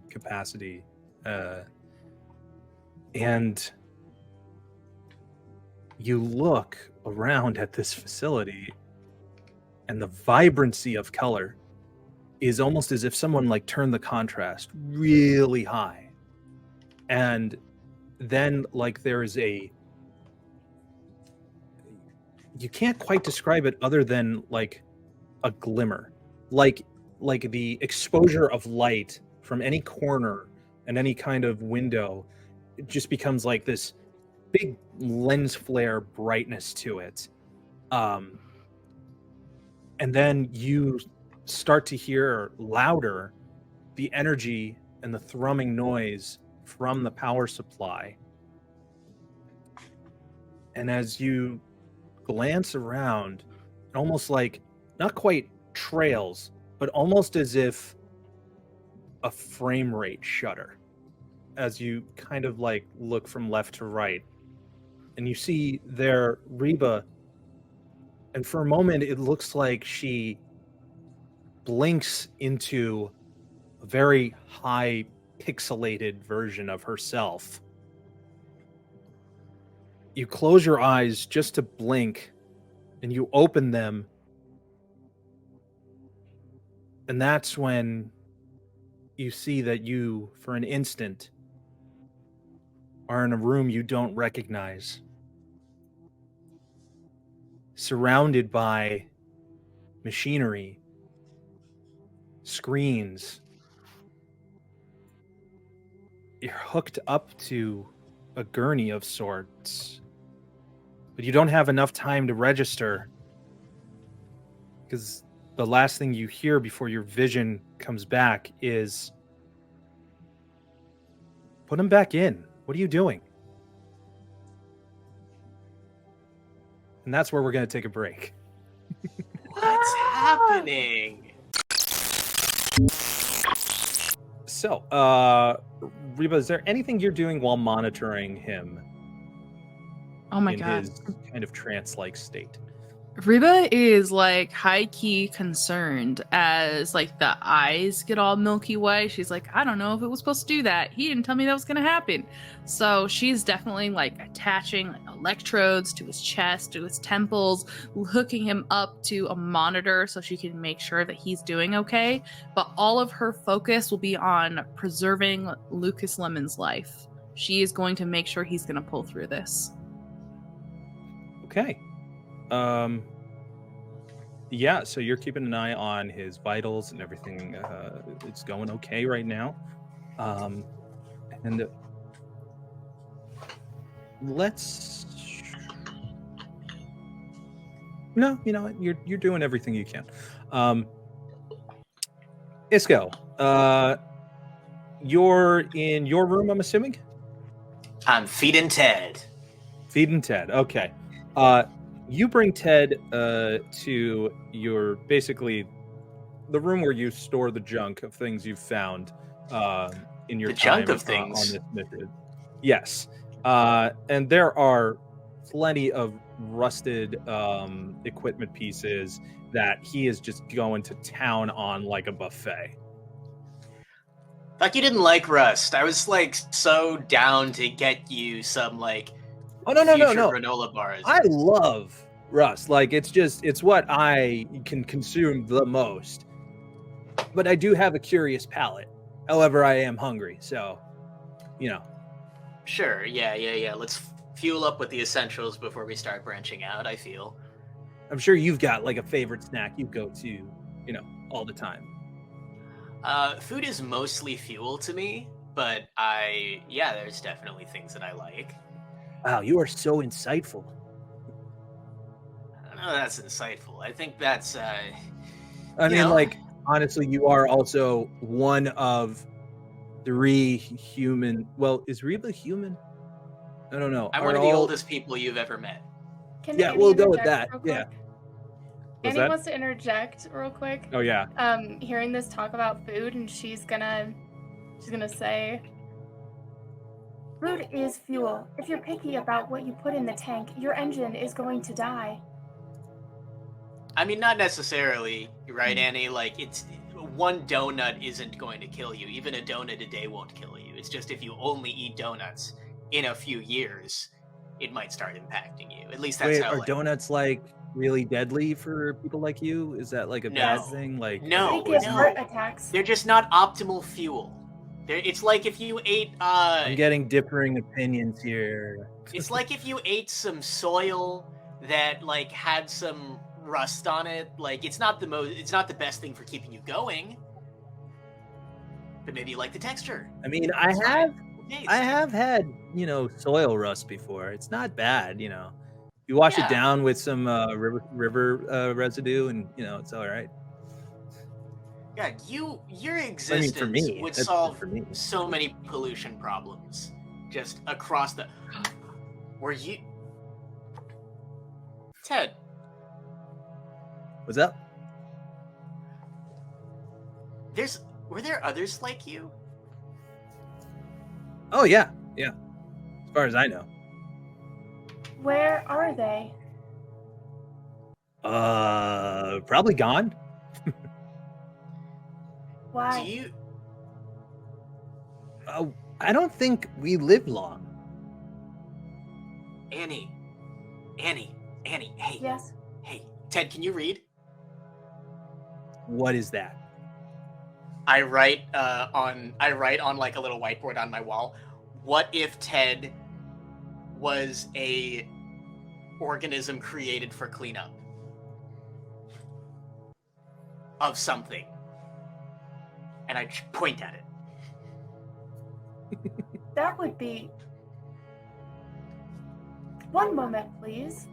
capacity. And you look around at this facility, and the vibrancy of color is almost as if someone like turned the contrast really high. And then like there is you can't quite describe it other than like a glimmer, like the exposure of light from any corner and any kind of window. It just becomes like this big lens flare brightness to it. And then you start to hear louder the energy and the thrumming noise from the power supply. And as you glance around, almost like, not quite trails, but almost as if a frame rate shutter, as you kind of like look from left to right. And you see there Reba, and for a moment it looks like she blinks into a very high pixelated version of herself. You close your eyes just to blink, and you open them, and that's when you see that you, for an instant, are in a room you don't recognize, surrounded by machinery, screens. You're hooked up to a gurney of sorts, but you don't have enough time to register, because the last thing you hear before your vision comes back is, "Put him back in. What are you doing?" And that's where we're going to take a break. What's happening? So, Reba, is there anything you're doing while monitoring him Oh my in god. his kind of trance-like state? Reba is like high key concerned as like the eyes get all milky white. She's like, I don't know if it was supposed to do that. He didn't tell me that was gonna happen. So she's definitely like attaching like electrodes to his chest, to his temples, hooking him up to a monitor so she can make sure that he's doing okay. But all of her focus will be on preserving Lucas Lemon's life. She is going to make sure he's gonna pull through this. Okay. Yeah, so you're keeping an eye on his vitals and everything. It's going okay right now. And let's... No, you know what? You're doing everything you can. Isko, you're in your room, I'm assuming? I'm feeding Ted. Feeding Ted, okay. You bring Ted to your, basically, the room where you store the junk of things you've found in your The time junk of things? on this mission. Yes. And there are plenty of rusted equipment pieces that he is just going to town on like a buffet. Like you didn't like Rust. I was like so down to get you some like Oh, no. granola bars. I love Rust. Like, it's what I can consume the most. But I do have a curious palate. However, I am hungry, so, you know. Sure, yeah. Let's fuel up with the essentials before we start branching out, I feel. I'm sure you've got, like, a favorite snack you go to, you know, all the time. Food is mostly fuel to me, but there's definitely things that I like. Wow, you are so insightful. I don't know that's insightful. I think that's, like, honestly, you are also one of 3 human... Well, is Reba human? I don't know. I'm one of the oldest people you've ever met. Can Yeah, Annie we'll go with interject that. real Yeah. quick? What's Annie that? wants to interject real quick. Oh, yeah. Hearing this talk about food, and she's gonna say, food is fuel. If you're picky about what you put in the tank, your engine is going to die. I mean, not necessarily, right, Annie? Like, it's one donut isn't going to kill you. Even a donut a day won't kill you. It's just if you only eat donuts, in a few years, it might start impacting you. At least that's Wait, how. are donuts like really deadly for people like you? Is that like a bad No. thing? Like, No. They give no. heart attacks. They're just not optimal fuel. It's like if you ate. I'm getting differing opinions here. It's like if you ate some soil that like had some rust on it. Like it's not the best thing for keeping you going. But maybe you like the texture. I mean, It's fine. Taste. I have had, soil rust before. It's not bad, You wash it down with some river residue, and it's all right. God, your existence for me, would that's solve for me. so many pollution problems just across the. Were you, Ted? What's up? Were there others like you? Oh yeah. As far as I know. Where are they? Probably gone. Why? Do you? I don't think we live long. Annie, hey. Yes. Hey, Ted, can you read? What is that? I write on like a little whiteboard on my wall. What if Ted was a organism created for cleanup of something? And I point at it. That would be... One moment, please.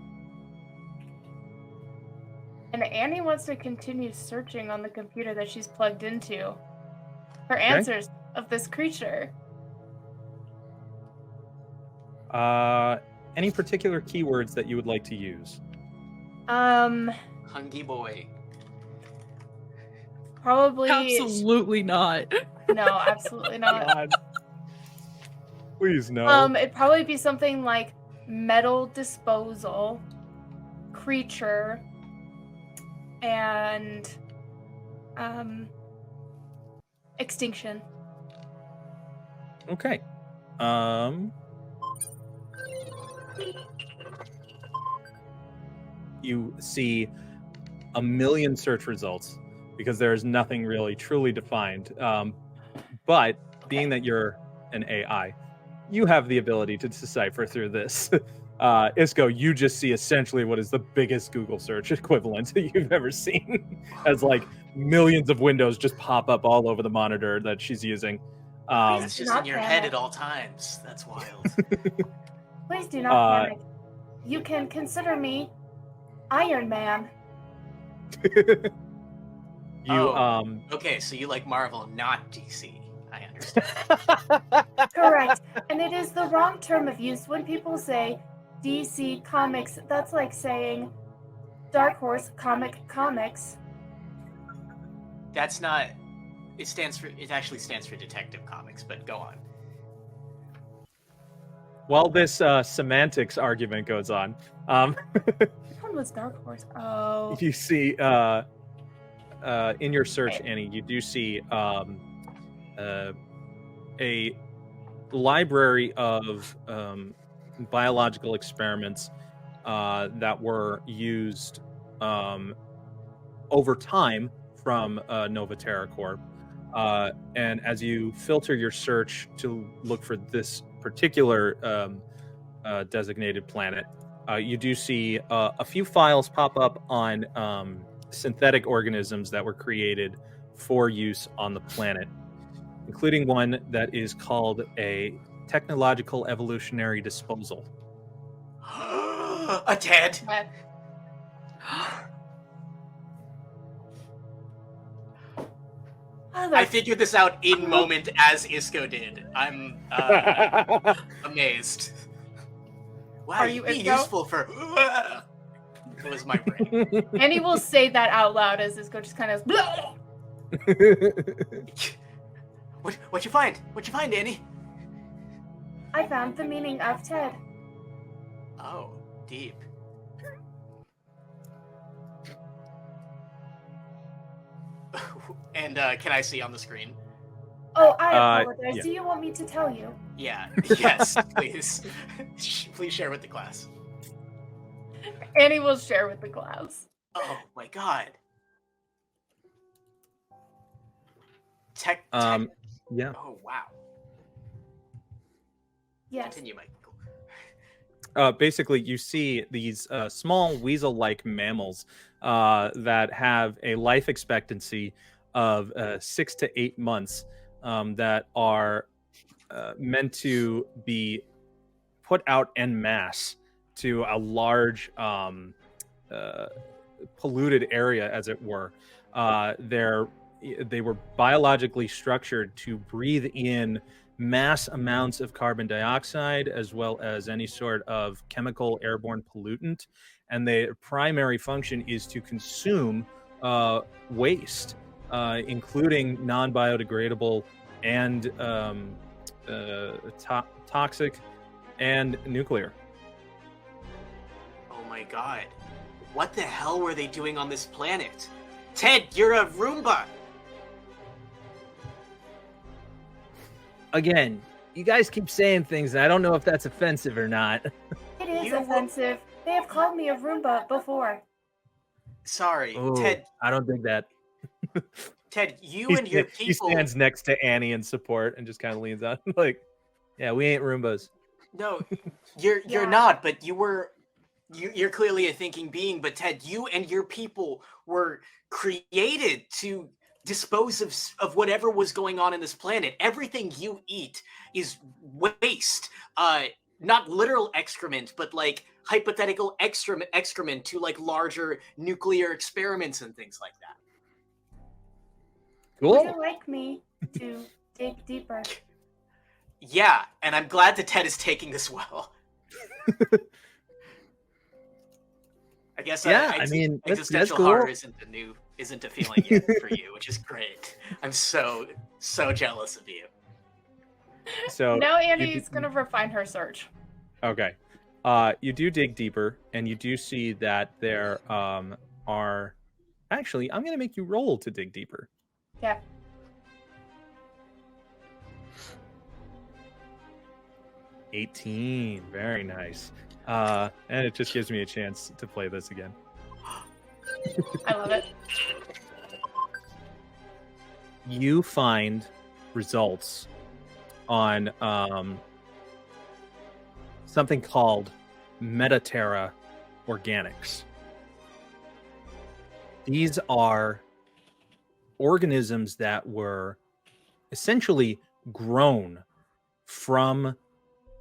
And Annie wants to continue searching on the computer that she's plugged into for answers of this creature. Any particular keywords that you would like to use? Hungy boy. Probably... Absolutely not. No, absolutely not. God. Please no. It'd probably be something like metal disposal, creature, and extinction. Okay. You see a million search results because there is nothing really truly defined. But being that you're an AI, you have the ability to decipher through this. Isko, you just see essentially what is the biggest Google search equivalent that you've ever seen, as like millions of windows just pop up all over the monitor that she's using. It's just not in your panic. head at all times. That's wild. Please do not panic. You can consider me Iron Man. Okay, so you like Marvel, not DC. I understand. Correct. And it is the wrong term of use when people say DC Comics. That's like saying Dark Horse Comics. That's not. It actually stands for Detective Comics, but go on. While this semantics argument goes on, Which one was Dark Horse? Oh. you see in your search, Annie, you do see a library of biological experiments that were used over time from Nova Terra Corp. And as you filter your search to look for this particular designated planet, you do see a few files pop up on synthetic organisms that were created for use on the planet, including one that is called a technological evolutionary disposal. A Ted. I figured this out in moment as Isko did. I'm amazed. Wow, Are you you'd be Isko? useful for. It was my brain. And he will say that out loud as Isko just kind of. What you find? What'd you find, Annie? I found the meaning of Ted. Oh, deep. And can I see on the screen? Oh, I apologize. Yeah. Do you want me to tell you? Yeah. Yes, please. Please share with the class. Annie will share with the class. Oh my god. Tech. Yeah. Oh wow. Yes. Continue, Michael. Basically, you see these small weasel-like mammals that have a life expectancy of 6 to 8 months that are meant to be put out en masse to a large polluted area, as it were. They were biologically structured to breathe in mass amounts of carbon dioxide as well as any sort of chemical airborne pollutant, and their primary function is to consume waste, including non-biodegradable and toxic and nuclear. Oh my god. What the hell were they doing on this planet? Ted, you're a Roomba! Again, you guys keep saying things, and I don't know if that's offensive or not. It is offensive. They have called me a Roomba before. Sorry, Oh, Ted. I don't dig that. Ted, you and your people. He stands next to Annie in support and just kind of leans out, like, "Yeah, we ain't Roombas." No, you're not. But you're clearly a thinking being. But Ted, you and your people were created to dispose of whatever was going on in this planet. Everything you eat is waste. Not literal excrement, but like hypothetical excrement to like larger nuclear experiments and things like that. Cool. Would you like me to dig deeper? Yeah, and I'm glad that Ted is taking this well. I guess I mean, that's existential cool. horror isn't a feeling yet for you, which is great. I'm so jealous of you. So now Annie's gonna refine her search. Okay. You do dig deeper, and you do see that there are. Actually, I'm going to make you roll to dig deeper. Yeah. 18. Very nice. And it just gives me a chance to play this again. I love it. You find results on something called Metaterra organics. These are organisms that were essentially grown from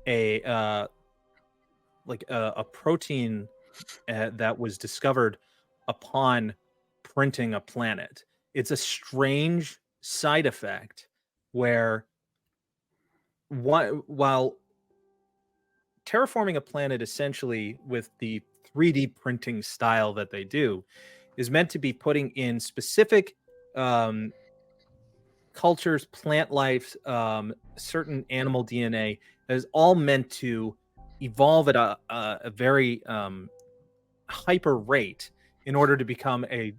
a protein that was discovered upon printing a planet. It's a strange side effect where while terraforming a planet essentially with the 3D printing style that they do is meant to be putting in specific cultures, plant life, certain animal DNA that is all meant to evolve at a very hyper rate in order to become a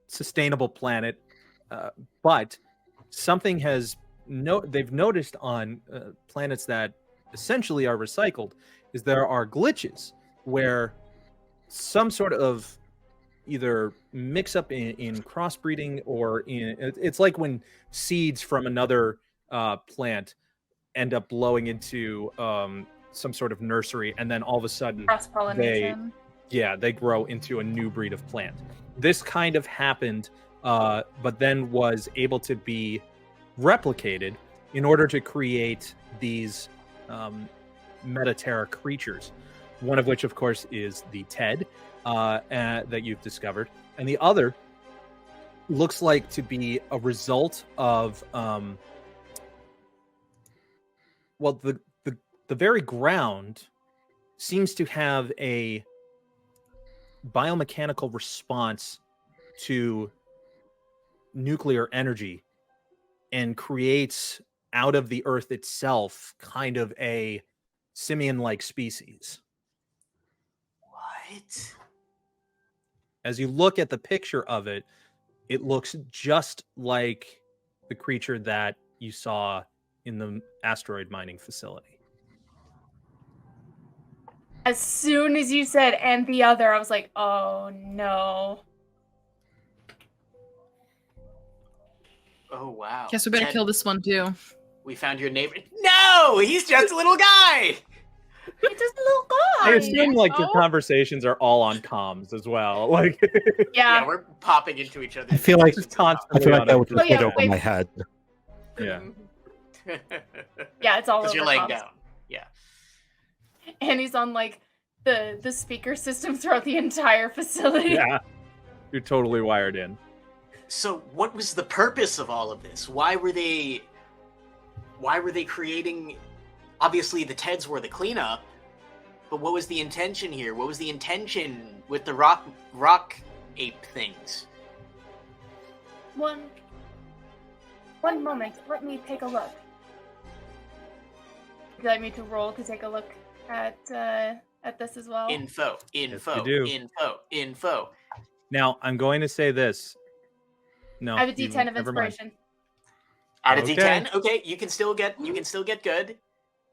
sustainable planet. But something they've noticed on planets that essentially are recycled is there are glitches where some sort of either mix up in crossbreeding or it's like when seeds from another plant end up blowing into some sort of nursery, and then all of a sudden Cross-pollination. they grow into a new breed of plant. This kind of happened, but then was able to be replicated in order to create these Metaterra creatures, one of which, of course, is the Ted that you've discovered, and the other looks like to be a result of the very ground seems to have a biomechanical response to nuclear energy and creates out of the earth itself kind of a simian-like species. What? As you look at the picture of it, it looks just like the creature that you saw in the asteroid mining facility. As soon as you said "and the other," I was like, "Oh no." Oh wow. Guess we better Ted, kill this one too. We found your neighbor. No, he's just a little guy. It's just a little I guy. assume like your Oh. conversations are all on comms as well. Like Yeah, Yeah. we're popping into each other. I feel like just I constantly feel like on that it. would Just- just yeah, hit over wait. my head. Yeah. Yeah, it's all Because over you're laying comms. down. Yeah. And he's on like the speaker system throughout the entire facility. Yeah. You're totally wired in. So what was the purpose of all of this? Why were they creating, obviously the Teds were the cleanup, but what was the intention here? What was the intention with the rock ape things? One moment. Let me take a look. Would you like me to roll to take a look at this as well? Info. do. Info. Now, I'm going to say this. No. I have a you- D10 of never mind. inspiration. Add a Okay. D10. Okay, you can still get good.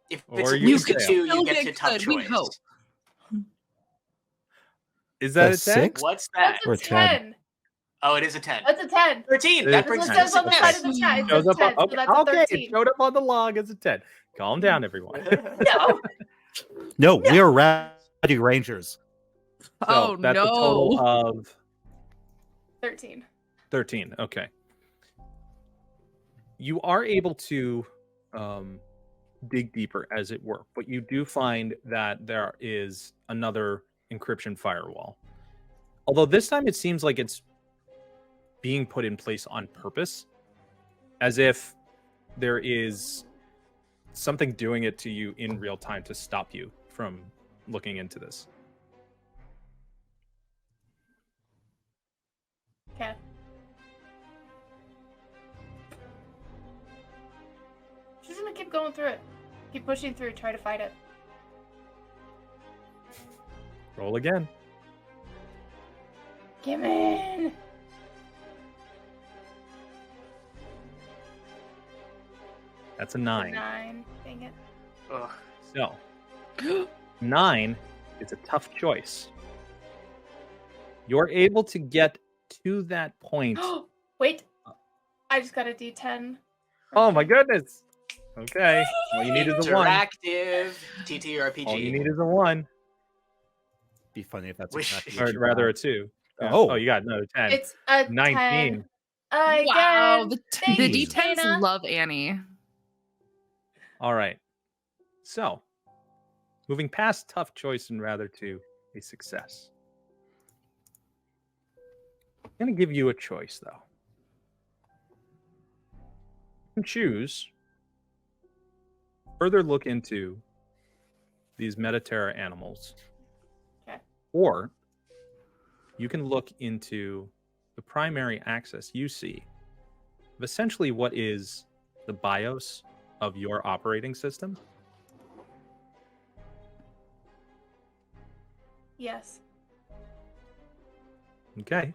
If it's Or at you least can a fail. 2, Still you get get to tough good, we choice. hope. Is that a That's 10? 6? What's that? That's Or a 10. Oh, it is a 10. That's a 10. 13. It- That That's brings what me it says on the side of the chat. It Shows says up 10, on, so that's a okay, it 13. showed up on the log as a 10. Calm down, everyone. No. No, we are Rowdy Rangers. So Oh, that's a total of 13. 13. Okay. You are able to dig deeper, as it were, but you do find that there is another encryption firewall. Although this time it seems like it's being put in place on purpose, as if there is something doing it to you in real time to stop you from looking into this. Okay. She's gonna keep going through it. Keep pushing through, try to fight it. Roll again. Come in. That's a 9. 9. Dang it. Ugh. So, 9 is a tough choice. You're able to get to that point. Wait. I just got a D10. Oh my goodness. Okay. All you need is a 1. Interactive TTRPG. All you need is a 1. Be funny if that's Wish- exactly Or what you rather got. a 2. Yeah. Oh. Oh, you got another 10. It's a 19. 10. Again. Wow, the Thank the you, D10s Dana. love Annie. All right. So, moving past tough choice and rather to a success. I'm going to give you a choice, though. You can choose further look into these Metaterra animals. Okay. Or you can look into the primary access you see of essentially what is the BIOS of your operating system. Yes. Okay.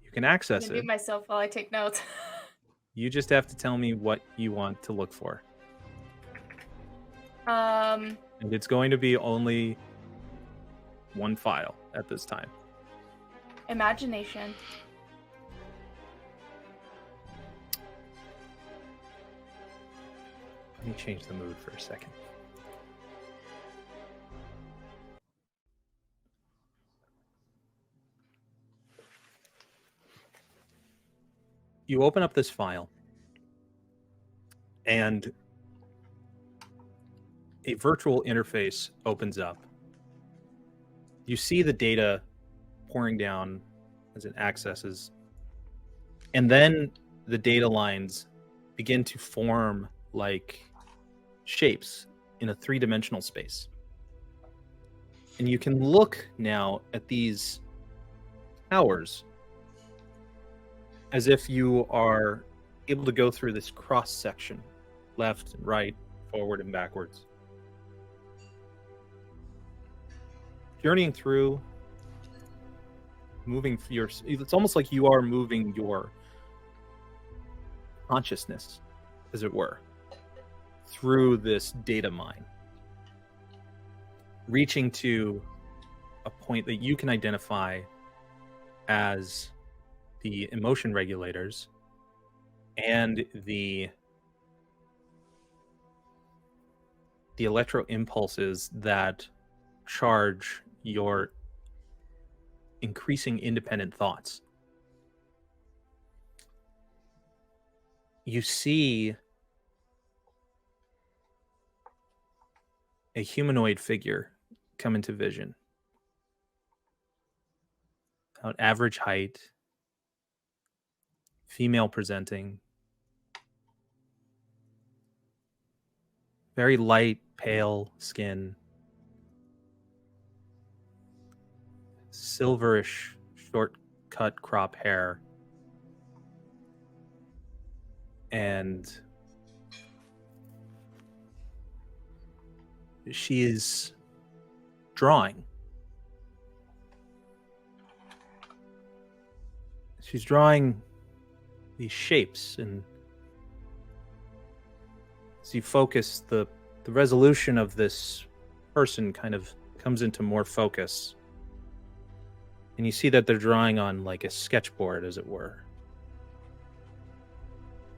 You can I'm access gonna it. mute myself while I take notes. You just have to tell me what you want to look for. And it's going to be only one file at this time. Imagination. Let me change the mood for a second. You open up this file, and a virtual interface opens up. You see the data pouring down as it accesses, and then the data lines begin to form like shapes in a three-dimensional space. And you can look now at these towers as if you are able to go through this cross section, left and right, forward and backwards. Journeying through, moving it's almost like you are moving your consciousness, as it were, through this data mine, reaching to a point that you can identify as the emotion regulators and the electro impulses that charge your increasing independent thoughts. You see a humanoid figure come into vision. About average height, female presenting, very light, pale skin, silverish, short cut crop hair, and she is drawing. She's drawing these shapes, and as you focus, the resolution of this person kind of comes into more focus. And you see that they're drawing on like a sketchboard, as it were.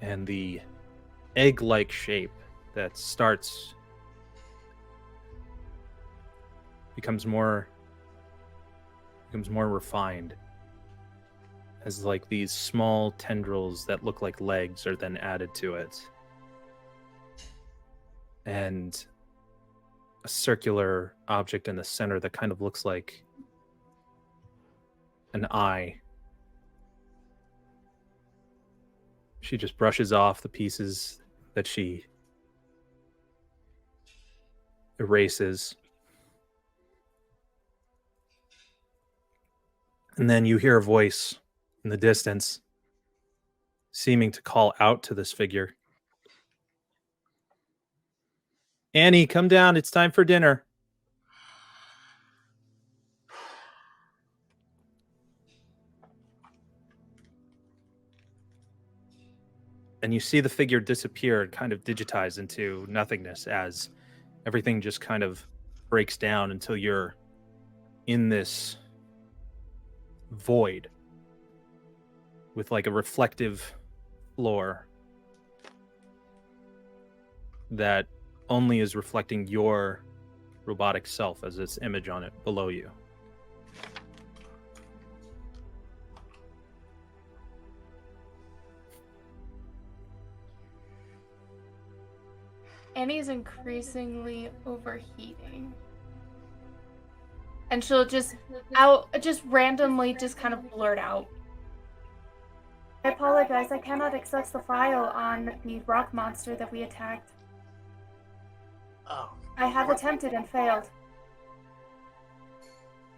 And the egg-like shape that starts becomes more refined, as like these small tendrils that look like legs are then added to it. And a circular object in the center that kind of looks like an eye. She just brushes off the pieces that she erases. And then you hear a voice in the distance, seeming to call out to this figure. Annie, come down. It's time for dinner. And you see the figure disappear and kind of digitize into nothingness as everything just kind of breaks down until you're in this void with like a reflective floor that only is reflecting your robotic self as its image on it below you. Annie's increasingly overheating. And she'll just randomly kind of blurt out. I apologize, I cannot access the file on the rock monster that we attacked. Oh. I have attempted and failed.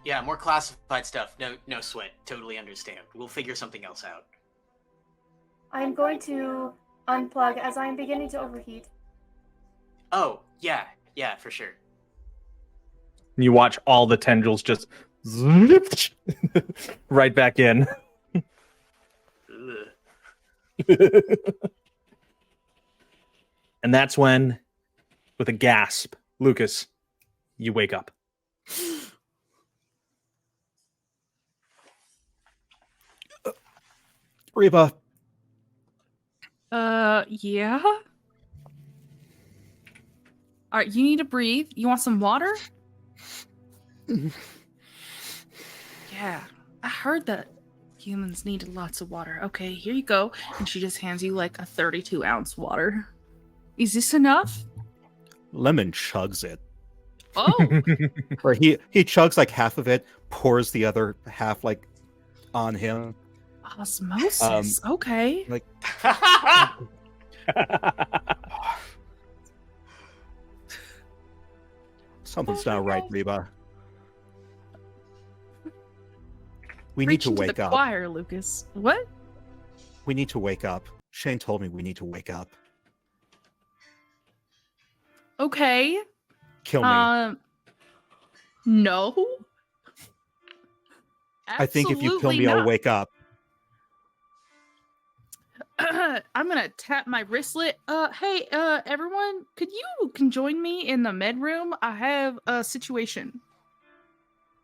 Yeah, more classified stuff. No sweat. Totally understand. We'll figure something else out. I'm going to unplug as I am beginning to overheat. Oh, yeah, for sure. You watch all the tendrils just right back in. And that's when, with a gasp, Lucas, you wake up. Reba. Yeah? All right, you need to breathe. You want some water? Yeah, I heard that humans needed lots of water. Okay, here you go. And she just hands you like a 32-ounce water. Is this enough? Lemon chugs it. Oh. Or he chugs like half of it, pours the other half like on him. Osmosis. Okay. Like something's not right, Reba. We need to Preaching wake the up. choir, Lucas. What? We need to wake up. Shane told me we need to wake up. Okay. Kill me. No. I think if you kill me, Absolutely I'll not. wake up. I'm gonna tap my wristlet. Hey, everyone, can join me in the med room? I have a situation.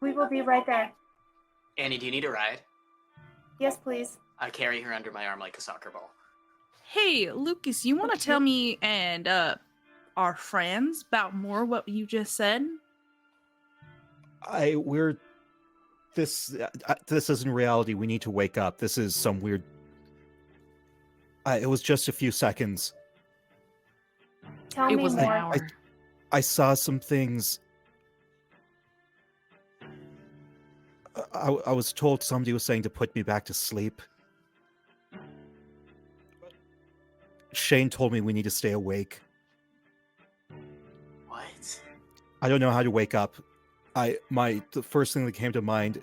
We will be right there. Annie, do you need a ride? Yes, please. I carry her under my arm like a soccer ball. Hey, Lucas, you want to tell me and our friends about more what you just said? This isn't reality. We need to wake up. This is some weird. It was just a few seconds. Tell It me was an more. hour. I saw some things. I was told somebody was saying to put me back to sleep. Shane told me we need to stay awake. What? I don't know how to wake up. The first thing that came to mind,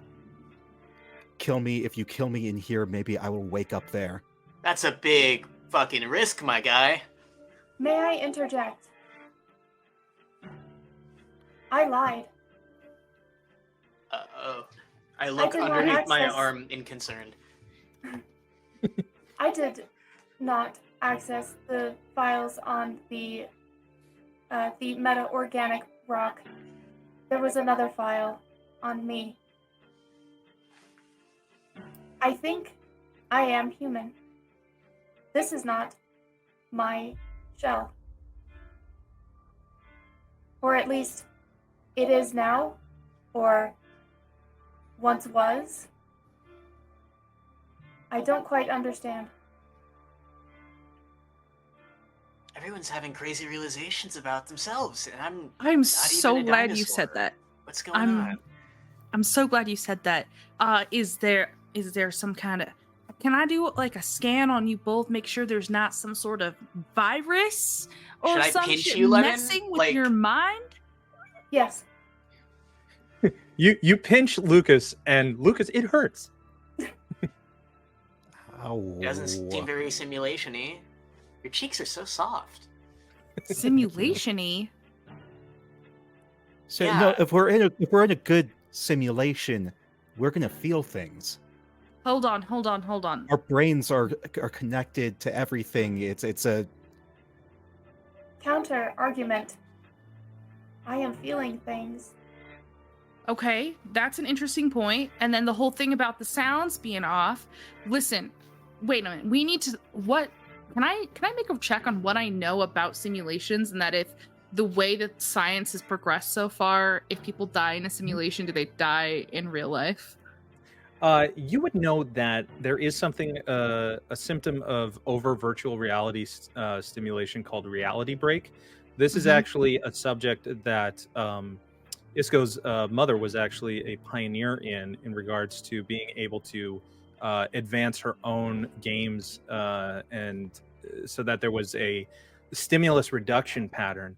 kill me. If you kill me in here, maybe I will wake up there. That's a big fucking risk, my guy. May I interject? I lied. Uh-oh. I look did not underneath my access- arm in concern. I did not access the files on the meta-organic rock. There was another file on me. I think I am human. This is not my shell. Or at least it is now, or once was. I don't quite understand. Everyone's having crazy realizations about themselves, and I'm not so even a glad you said dinosaur. that. What's going on? I'm so glad you said that. Is there some kind of, can I do like a scan on you both, make sure there's not some sort of virus or Should I some pinch shit you, Lemon? messing with Like- your mind? Yes. You pinch Lucas, and Lucas, it hurts. Ow. It doesn't seem very simulation-y. Your cheeks are so soft. Simulation-y? So Yeah. no, if we're in a good simulation, we're gonna feel things. Hold on. Our brains are connected to everything. It's a Counter argument. I am feeling things. Okay, that's an interesting point. And then the whole thing about the sounds being off. Listen, wait a minute. We need to can I make a check on what I know about simulations, and that if the way that science has progressed so far, if people die in a simulation, do they die in real life? You would know that there is something, a symptom of over virtual reality stimulation called reality break. This is actually a subject that Isko's mother was actually a pioneer in regards to being able to advance her own games, and so that there was a stimulus reduction pattern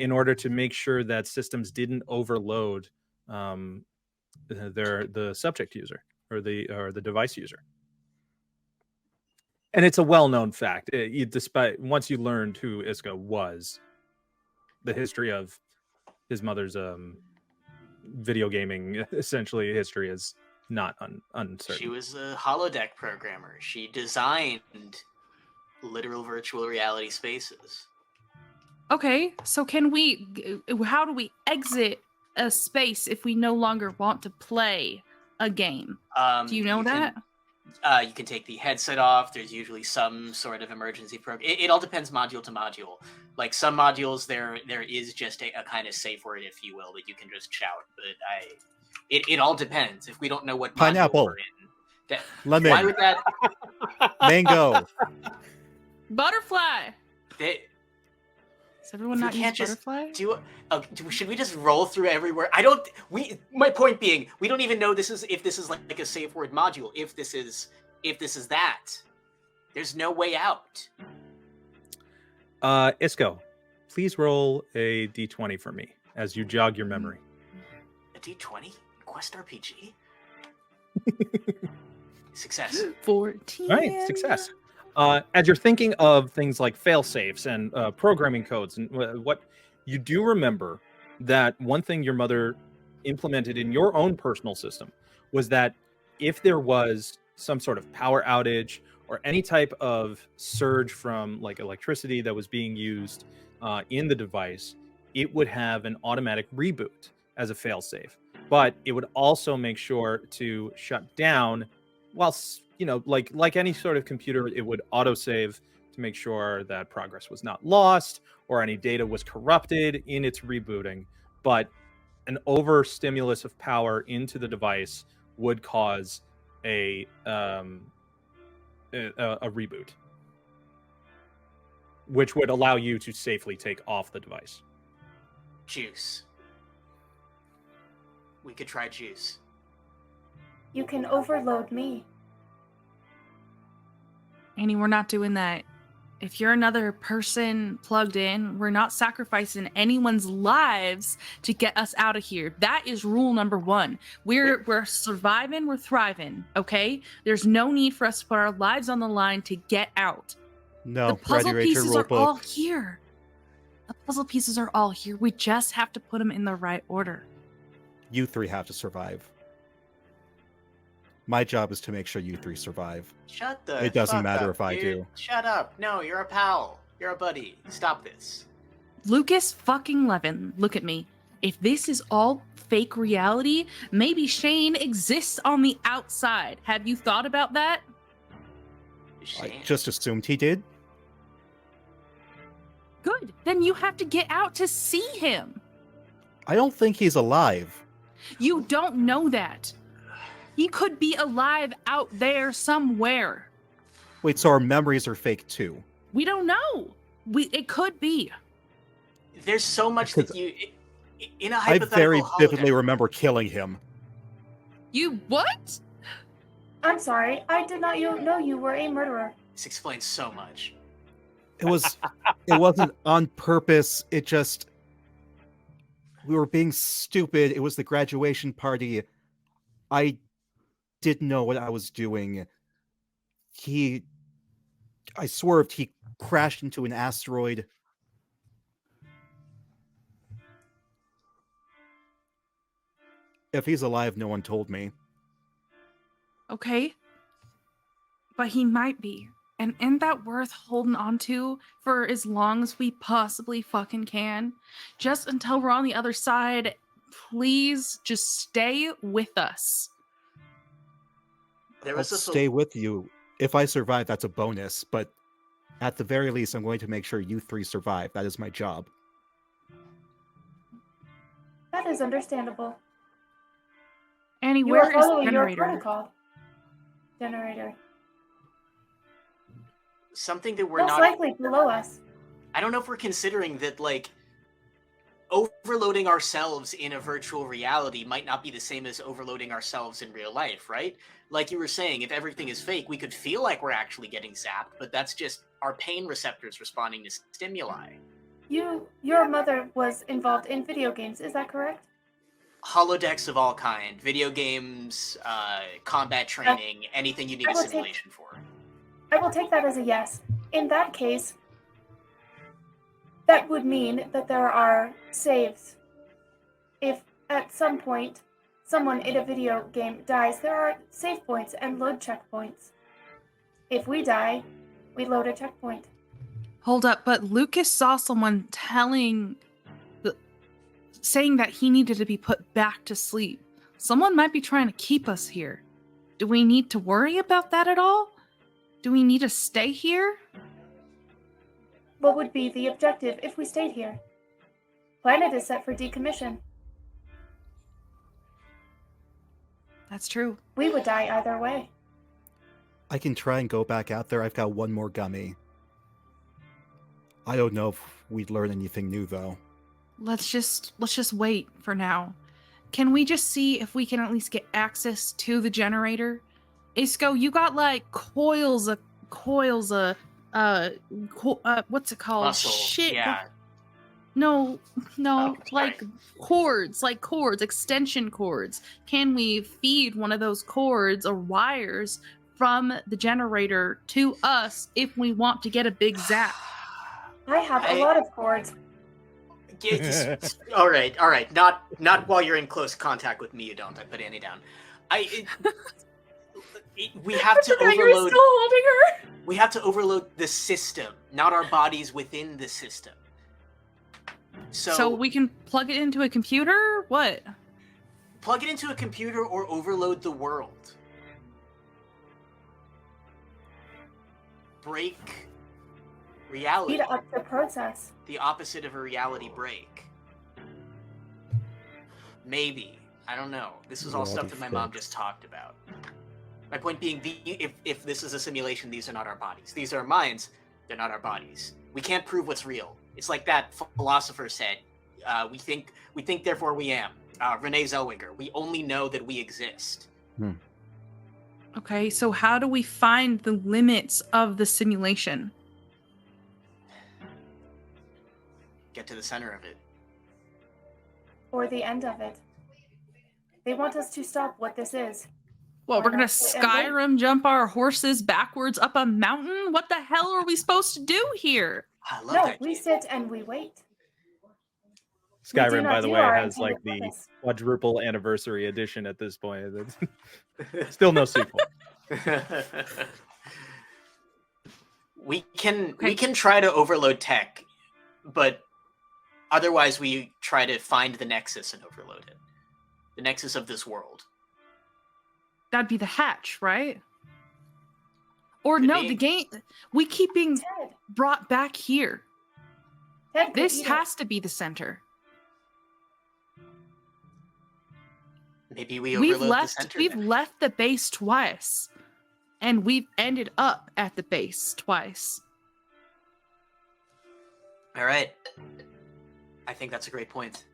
in order to make sure that systems didn't overload the subject user or the device user. And it's a well-known fact. Despite once you learned who Isko was, the history of his mother's video gaming essentially history is not uncertain. She was a holodeck programmer. She designed literal virtual reality spaces. Okay, so how do we exit a space if we no longer want to play a game? Do you know that? You can take the headset off. There's usually some sort of emergency program. It all depends module to module. Like some modules, there is just a kind of safe word, if you will, that you can just shout. But it all depends. If we don't know what module Pineapple. we're in, lemon, why would that? mango. Butterfly. They, Does everyone We not use can't just butterfly? should we just roll through everywhere? My point being, we don't even know if this is like a safe word module. If this is that, there's no way out. Isko, please roll a d20 for me as you jog your memory. A D20 Quest RPG. Success. 14. All right, success. As you're thinking of things like fail safes and programming codes, and what you do remember that one thing your mother implemented in your own personal system was that if there was some sort of power outage or any type of surge from like electricity that was being used in the device, it would have an automatic reboot as a failsafe. But it would also make sure to shut down whilst, like any sort of computer, it would autosave to make sure that progress was not lost or any data was corrupted in its rebooting. But an overstimulus of power into the device would cause a reboot, which would allow you to safely take off the device. Juice. We could try juice. You can overload me. Annie, we're not doing that. If you're another person plugged in, we're not sacrificing anyone's lives to get us out of here. That is rule number 1. We're surviving, we're thriving, okay? There's no need for us to put our lives on the line to get out. No, The puzzle ready to pieces rule are all book. here. The puzzle pieces are all here. We just have to put them in the right order. You 3 have to survive. My job is to make sure you 3 survive. Shut the It doesn't fuck matter up, if I dude. do. Shut up. No, you're a pal. You're a buddy. Stop this. Lucas fucking Levin, look at me. If this is all fake reality, maybe Shane exists on the outside. Have you thought about that? I Shane. just assumed he did. Good. Then you have to get out to see him. I don't think he's alive. You don't know that. He could be alive out there somewhere. Wait, so our memories are fake too? We don't know. It could be. There's so much that you... In a I hypothetical very vividly holodeck- remember killing him. You what? I'm sorry. I did not know you were a murderer. This explains so much. It wasn't on purpose. It just, we were being stupid. It was the graduation party. I didn't know what I was doing. I swerved. He crashed into an asteroid. If he's alive, no one told me. Okay. But he might be. And isn't that worth holding on to for as long as we possibly fucking can? Just until we're on the other side, please just stay with us. There I'll was a stay with you. If I survive, that's a bonus. But at the very least, I'm going to make sure you 3 survive. That is my job. That is understandable. Annie, You where are is the following your generator? protocol. Generator. something that we're Most not... likely below us. I don't know if we're considering that, like, overloading ourselves in a virtual reality might not be the same as overloading ourselves in real life, right? Like you were saying, if everything is fake, we could feel like we're actually getting zapped, but that's just our pain receptors responding to stimuli. Your mother was involved in video games, is that correct? Holodecks of all kind, video games, combat training, anything you need I a will take- simulation for. I will take that as a yes. In that case, that would mean that there are saves. If at some point someone in a video game dies, there are save points and load checkpoints. If we die, we load a checkpoint. Hold up, but Lucas saw someone saying that he needed to be put back to sleep. Someone might be trying to keep us here. Do we need to worry about that at all? Do we need to stay here? What would be the objective if we stayed here? Planet is set for decommission. That's true. We would die either way. I can try and go back out there. I've got one more gummy. I don't know if we'd learn anything new, though. Let's just wait for now. Can we just see if we can at least get access to the generator? Isko, you got like coils of what's it called? Muscle, Shit. yeah. No, Oh, like cords, extension cords. Can we feed one of those cords or wires from the generator to us if we want to get a big zap? I have a lot of cords. All right. Not while you're in close contact with me. You don't. I put Annie down. We have to You're overload. still holding her. We have to overload the system, not our bodies within the system. So we can plug it into a computer? What? Plug it into a computer or overload the world. Break reality. Speed up the process. The opposite of a reality break. Maybe. I don't know. This is all stuff that my mom just talked about. My point being, if this is a simulation, these are not our bodies. These are our minds. They're not our bodies. We can't prove what's real. It's like that philosopher said, we think, therefore we am. Renee Zellweger, we only know that we exist. Okay, so how do we find the limits of the simulation? Get to the center of it. Or the end of it. They want us to stop what this is. Well, Or we're gonna not to end it. Skyrim jump our horses backwards up a mountain? What the hell are we supposed to do here? I love No, that we game. sit and we wait. Skyrim, not by the do way, our has like intended the purpose. quadruple anniversary edition at this point. Still no sequel. We can try to overload tech, but otherwise we try to find the nexus and overload it. The nexus of this world. That'd be the hatch, right? Or Could no, be. the game. We keep being Ted. brought back here. Ted could This eat it. has to be the center. Maybe we We've overload the left. center. We've then. left the base twice, and we've ended up at the base twice. All right. I think that's a great point.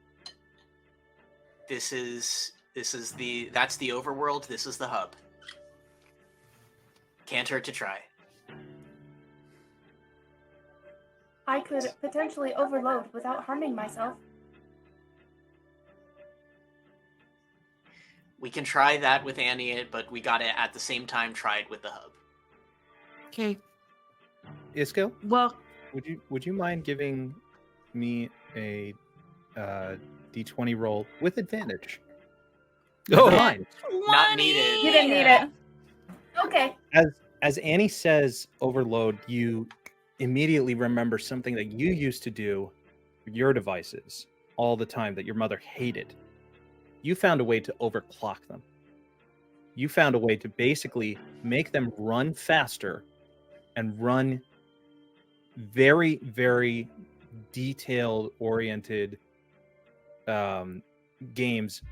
That's the overworld. This is the hub. Can't hurt to try. I could potentially overload without harming myself. We can try that with Annie, but we gotta at the same time try it with the hub. Okay. Isko, Well, would you mind giving me a d20 roll with advantage? Oh, Mine. Not needed. You didn't need it. Okay. As Annie says overload, you immediately remember something that you used to do with your devices all the time that your mother hated. You found a way to overclock them. You found a way to basically make them run faster and run very, very detailed oriented games,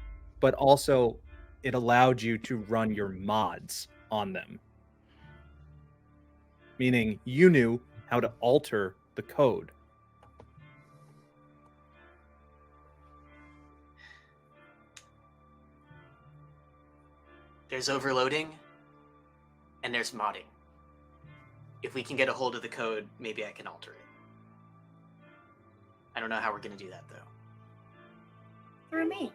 but also it allowed you to run your mods on them. Meaning you knew how to alter the code. There's overloading, and there's modding. If we can get a hold of the code, maybe I can alter it. I don't know how we're gonna do that, though. Through me.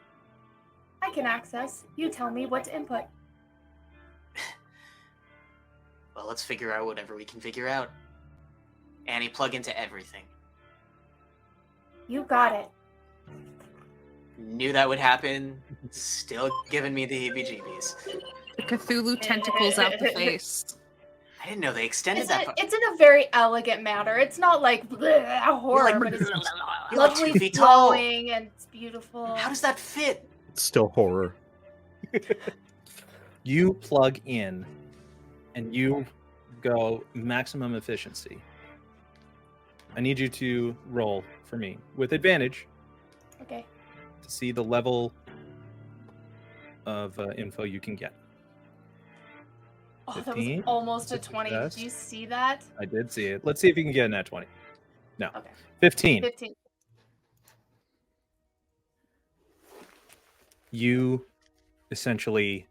I can access. You tell me what to input. Well, let's figure out whatever we can figure out. Annie, plug into everything. You got it. Knew that would happen. Still giving me the heebie-jeebies. the Cthulhu tentacles out the face. I didn't know they extended It's, that. it's in a very elegant manner. It's not like bleh, horror, but it's You're like 2 lovely feet tall. flowing and it's beautiful. How does that fit? It's still horror. You plug in and you go maximum efficiency. I need you to roll for me with advantage Okay. to see the level of info you can get. Oh, that was 15? almost a That's a 20. success. Did you see that? I did see it. Let's see if you can get in that 20. No. Okay. 15. 15. You essentially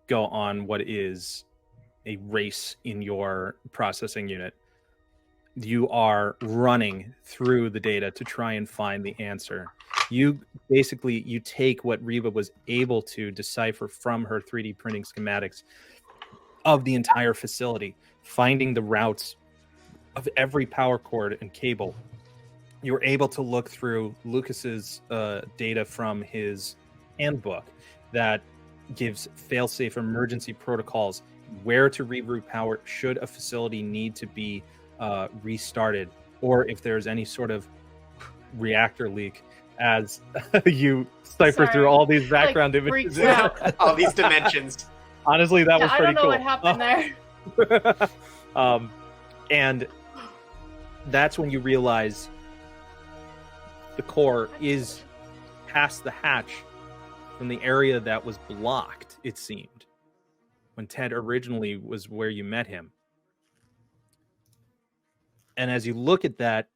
go on what is a race in your processing unit. You are running through the data to try and find the answer. You take what Reba was able to decipher from her 3D printing schematics of the entire facility, finding the routes of every power cord and cable. You were able to look through Lucas's data from his handbook that gives fail-safe emergency protocols where to reroute power should a facility need to be restarted, or if there's any sort of reactor leak, as you cipher through Sorry. all these Like, background images. freaked out. All these dimensions. Honestly, that was I pretty don't know cool. what happened there. And that's when you realize the core is past the hatch from the area that was blocked, it seemed, when Ted originally was where you met him. And as you look at that,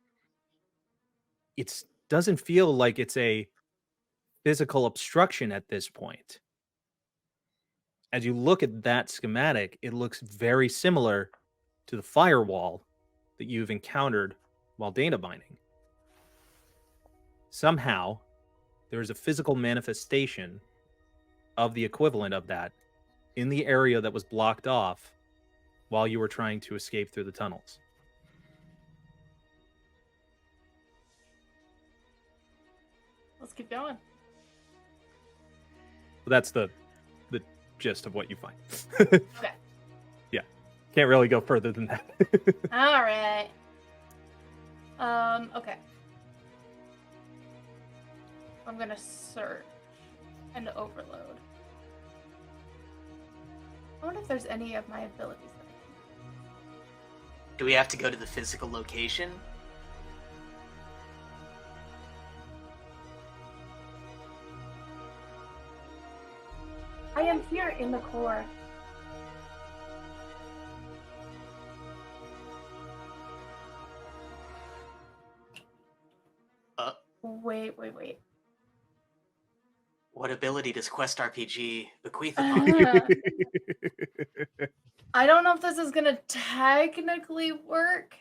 it doesn't feel like it's a physical obstruction at this point. As you look at that schematic, it looks very similar to the firewall that you've encountered while data mining. Somehow, there's a physical manifestation of the equivalent of that in the area that was blocked off while you were trying to escape through the tunnels. Let's keep going. That's the gist of what you find. Okay. Yeah. Can't really go further than that. All right. Okay. I'm gonna search and overload. I wonder if there's any of my abilities. Do we have to go to the physical location? I am here in the core. Wait. What ability does Quest RPG bequeath upon you? I don't know if this is gonna technically work.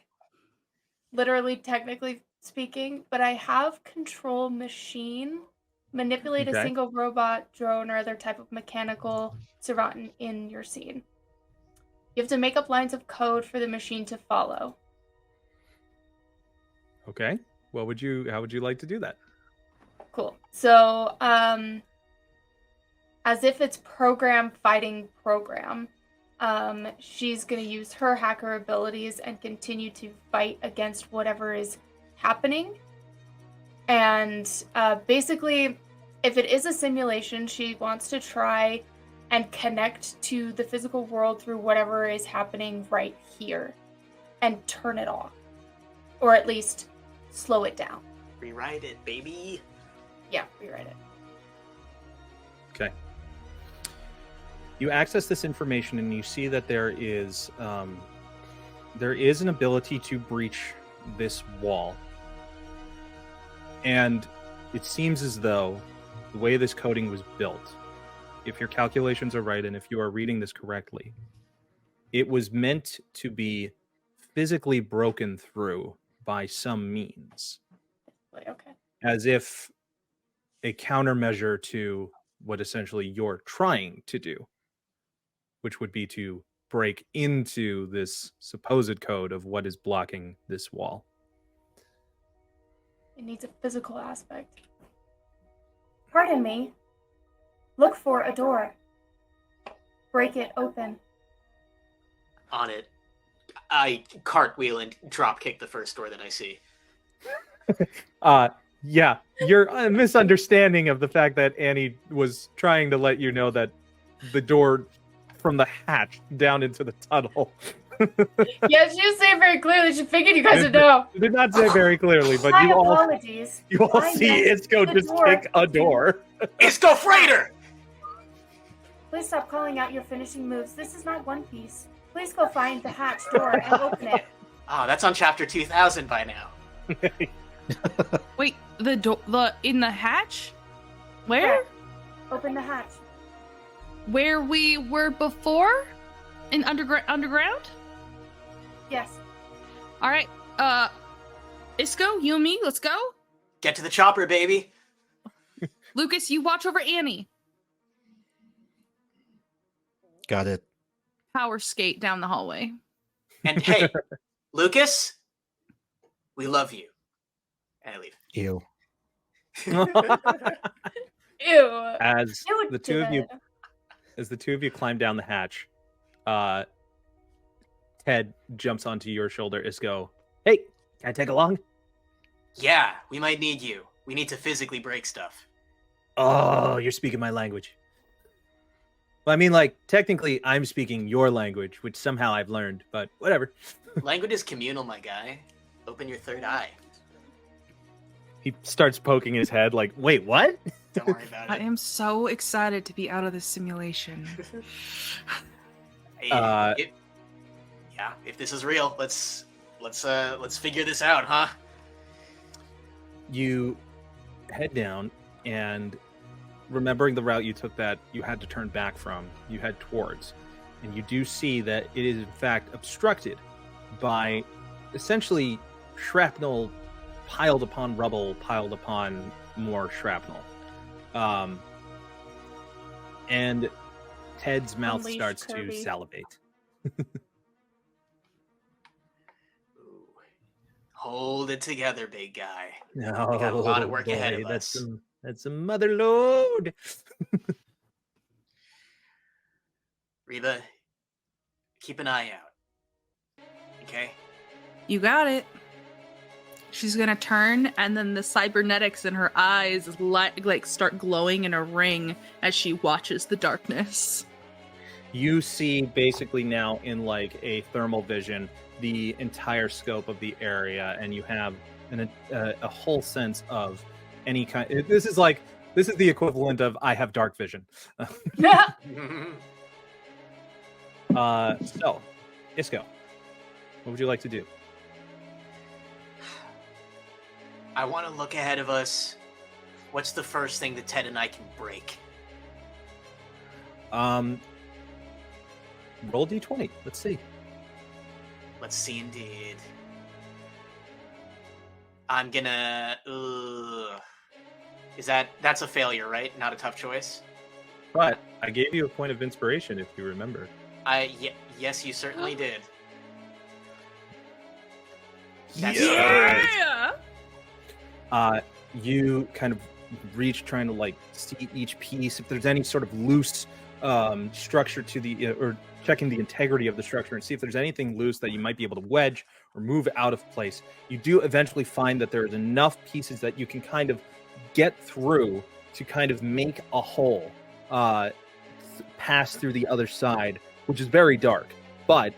Literally, technically speaking, but I have control machine. Manipulate Okay. a single robot, drone, or other type of mechanical servant in your scene. You have to make up lines of code for the machine to follow. Okay. How would you like to do that? Cool. So, as if it's program fighting program, she's going to use her hacker abilities and continue to fight against whatever is happening. And basically, if it is a simulation, she wants to try and connect to the physical world through whatever is happening right here and turn it off. Or at least slow it down. Rewrite it, baby. Yeah, rewrite it. Okay. You access this information and you see that there is an ability to breach this wall. And it seems as though the way this coding was built, if your calculations are right and if you are reading this correctly, it was meant to be physically broken through by some means. Okay. As if a countermeasure to what essentially you're trying to do, which would be to break into this supposed code of what is blocking this wall. It needs a physical aspect. Pardon me. Look for a door. Break it open. On it, I cartwheel and drop kick the first door that I see. Yeah, your misunderstanding of the fact that Annie was trying to let you know that the door from the hatch down into the tunnel. Yeah, she didn't say it very clearly. She figured you guys would know. Did not say very clearly, but My you all apologies. I see meant Isko the just door. kick a door. Isko Freighter! Please stop calling out your finishing moves. This is not One Piece. Please go find the hatch door and open it. Oh, that's on chapter 2000 by now. Wait, the in the hatch? Where? Open the hatch. Where we were before? In underground? Yes. All right. Isko, you and me, let's go. Get to the chopper, baby. Lucas, you watch over Annie. Got it. Power skate down the hallway. And hey, Lucas, we love you. And I leave. Ew. Ew. As You the two of you did. as the two of you climb down the hatch, Ted jumps onto your shoulder. Isco, hey, can I tag along? Yeah, we might need you. We need to physically break stuff. Oh, you're speaking my language. Well, I mean, like, technically, I'm speaking your language, which somehow I've learned, but whatever. Language is communal, my guy. Open your third eye. He starts poking his head like, wait, what? Don't worry about I it. am so excited to be out of this simulation. Hey, if this is real, let's figure this out, huh? You head down, and remembering the route you took that you had to turn back from, you head towards, and you do see that it is in fact obstructed by essentially shrapnel piled upon rubble, piled upon more shrapnel. And Ted's mouth Unleash starts Kirby. to salivate. Ooh. Hold it together, big guy. No, We got a lot of work ahead of that's us. that's a mother load. Reba, keep an eye out. Okay? You got it. She's gonna turn, and then the cybernetics in her eyes like start glowing in a ring as she watches the darkness. You see basically now in like a thermal vision the entire scope of the area, and you have a whole sense of any kind. This is the equivalent of I have dark vision. So, Isco, what would you like to do? I want to look ahead of us. What's the first thing that Ted and I can break? Roll d20. Let's see. Let's see, indeed. I'm gonna. That's a failure, right? Not a tough choice. But I gave you a point of inspiration, if you remember. Yes, you certainly did. Yeah! You kind of reach, trying to like see each piece, if there's any sort of loose structure to the, or checking the integrity of the structure and see if there's anything loose that you might be able to wedge or move out of place. You do eventually find that there's enough pieces that you can kind of get through to kind of make a hole, pass through the other side, which is very dark, but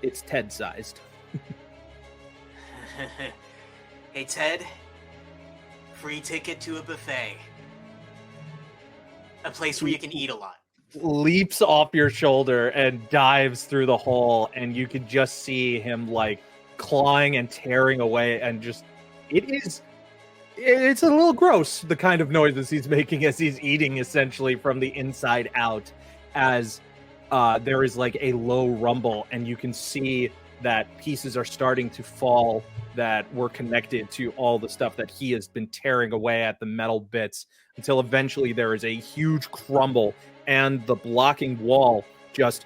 it's Ted-sized. Hey, Ted. Free ticket to a buffet. A place where you can eat a lot. Leaps off your shoulder and dives through the hole, and you can just see him like clawing and tearing away, and just it's a little gross, the kind of noises he's making as he's eating essentially from the inside out, as there is like a low rumble, and you can see that pieces are starting to fall that were connected to all the stuff that he has been tearing away at, the metal bits, until eventually there is a huge crumble, and the blocking wall just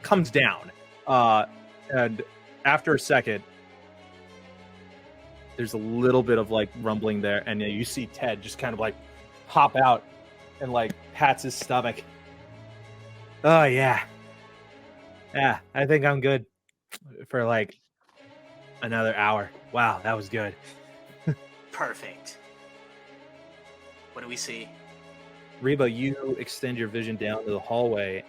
comes down. And after a second, there's a little bit of like rumbling there, and you see Ted just kind of like pop out and like pats his stomach. Oh yeah, I think I'm good for like another hour. Wow, that was good. Perfect. What do we see? Reba, you extend your vision down to the hallway,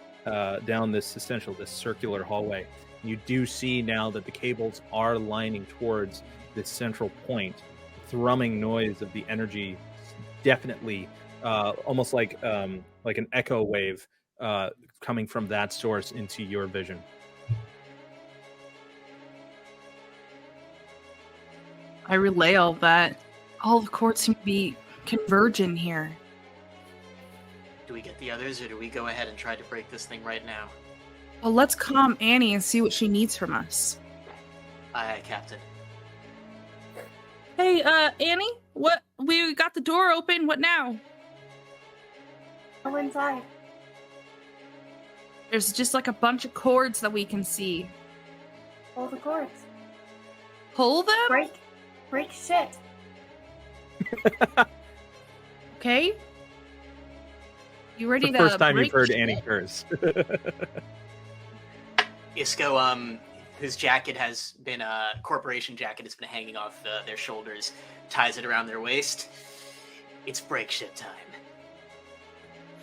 down this circular hallway. You do see now that the cables are lining towards this central point. Thrumming noise of the energy, definitely almost like an echo wave coming from that source into your vision. I relay all that. All the chords seem to be converging here. Do we get the others, or do we go ahead and try to break this thing right now? Well, let's calm Annie and see what she needs from us. Aye, aye, Captain. Hey, Annie, what? We got the door open. What now? Go inside. There's just like a bunch of chords that we can see. Pull the cords. Pull them? Break shit. Okay. You ready the to first time you've break heard shit? Annie curse. Isco, whose jacket has been corporation jacket has been hanging off their shoulders, ties it around their waist. It's break shit time.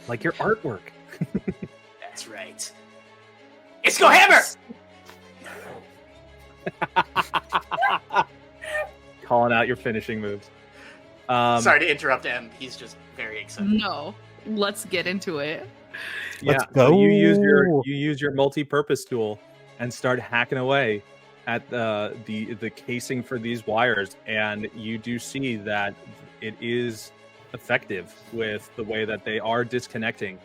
Like your artwork. That's right. Isco hammer! Calling out your finishing moves. Sorry to interrupt him. He's just very excited. No, let's get into it. Let's So go. you use your multi-purpose tool and start hacking away at the casing for these wires, and you do see that it is effective with the way that they are disconnecting.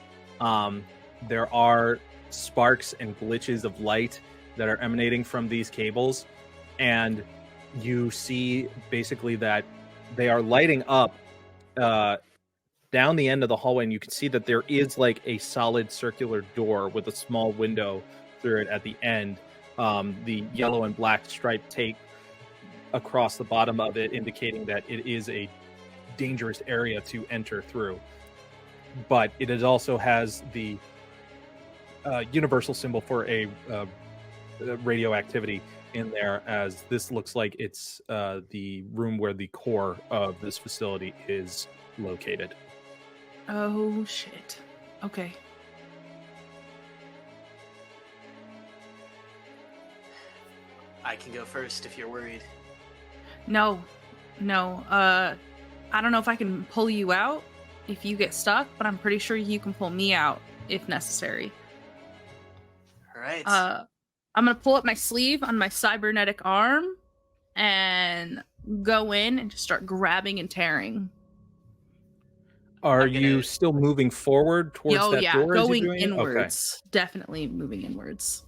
There are sparks and glitches of light that are emanating from these cables, and you see basically that they are lighting up down the end of the hallway, and you can see that there is like a solid circular door with a small window through it at the end. The yellow and black striped tape across the bottom of it indicating that it is a dangerous area to enter through. But it also has the universal symbol for a radioactivity in there, as this looks like it's the room where the core of this facility is located. Oh shit. Okay. I can go first if you're worried. No. I don't know if I can pull you out if you get stuck, but I'm pretty sure you can pull me out if necessary. All right. I'm gonna pull up my sleeve on my cybernetic arm and go in and just start grabbing and tearing. Are I'm gonna- you still moving forward towards that door? as you're going doing it? Okay. inwards. Definitely moving inwards.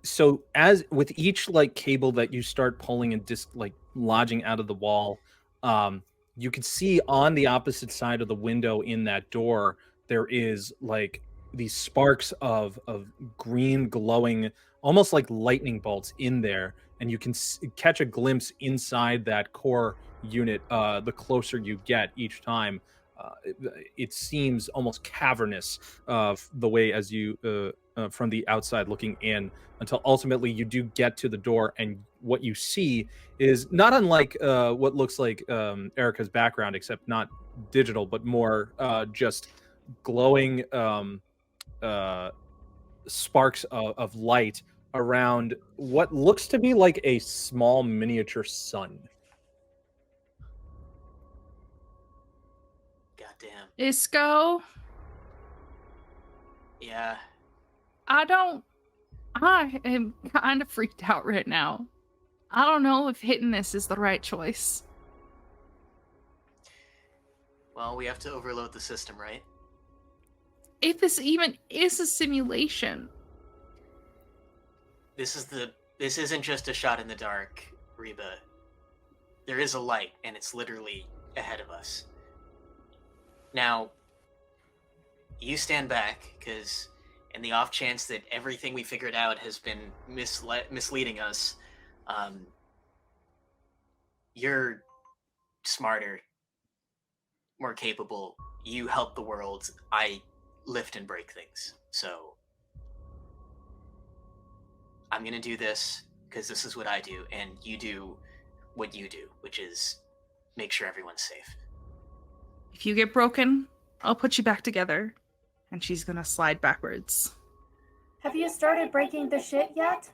So as with each like cable that you start pulling and just like lodging out of the wall, you can see on the opposite side of the window in that door there is like these sparks of green glowing, almost like lightning bolts in there, and you can catch a glimpse inside that core unit. The closer you get each time, it seems almost cavernous the way as you from the outside looking in, until ultimately you do get to the door, and what you see is not unlike what looks like Erica's background, except not digital, but more just glowing sparks of light around what looks to be like a small miniature sun. Goddamn. Isco, Yeah. I am kind of freaked out right now. I don't know if hitting this is the right choice. Well, we have to overload the system, right? If this even is a simulation. This isn't just a shot in the dark, Reba. There is a light, and it's literally ahead of us. Now, you stand back, because in the off chance that everything we figured out has been misleading us, you're smarter, more capable. You help the world. I lift and break things. So I'm going to do this because this is what I do, and you do what you do, which is make sure everyone's safe. If you get broken, I'll put you back together. And she's gonna slide backwards. Have you started breaking the shit yet?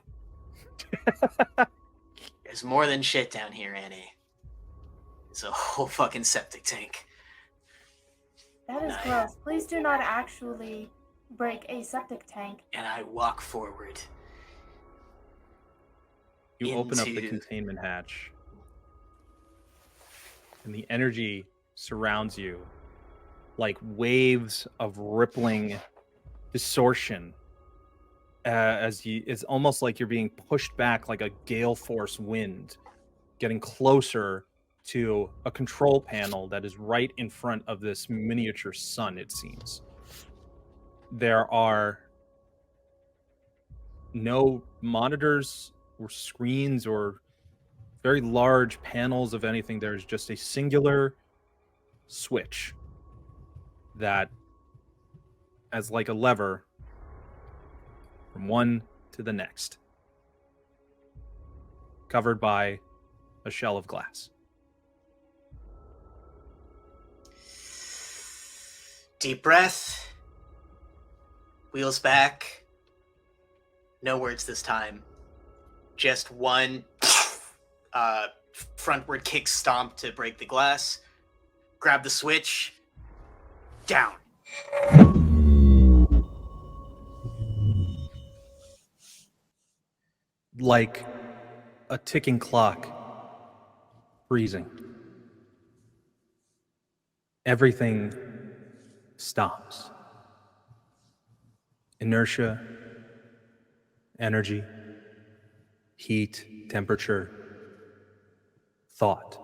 There's more than shit down here, Annie. It's a whole fucking septic tank. That is gross. Please do not actually break a septic tank. And I walk forward. You open up the into- containment hatch, and the energy surrounds you like waves of rippling distortion. It's almost like you're being pushed back like a gale force wind, getting closer to a control panel that is right in front of this miniature sun, it seems. There are no monitors or screens or very large panels of anything. There's just a singular switch that as like a lever from one to the next, covered by a shell of glass. Deep breath. Wheels back. No words this time. Just one frontward kick stomp to break the glass. Grab the switch. Down. Like a ticking clock, freezing. Everything stops. Inertia, energy, heat, temperature, thought.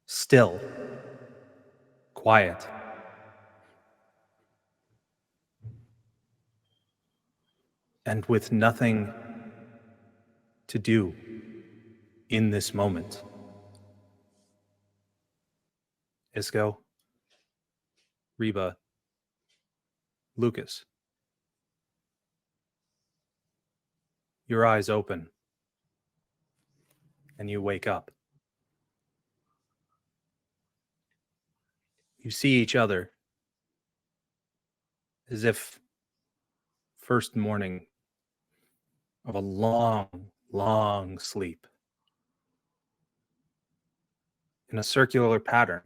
Still, quiet. And with nothing to do in this moment. Isko, Reba, Lucas. Your eyes open, and you wake up. You see each other as if first morning of a long, long sleep in a circular pattern.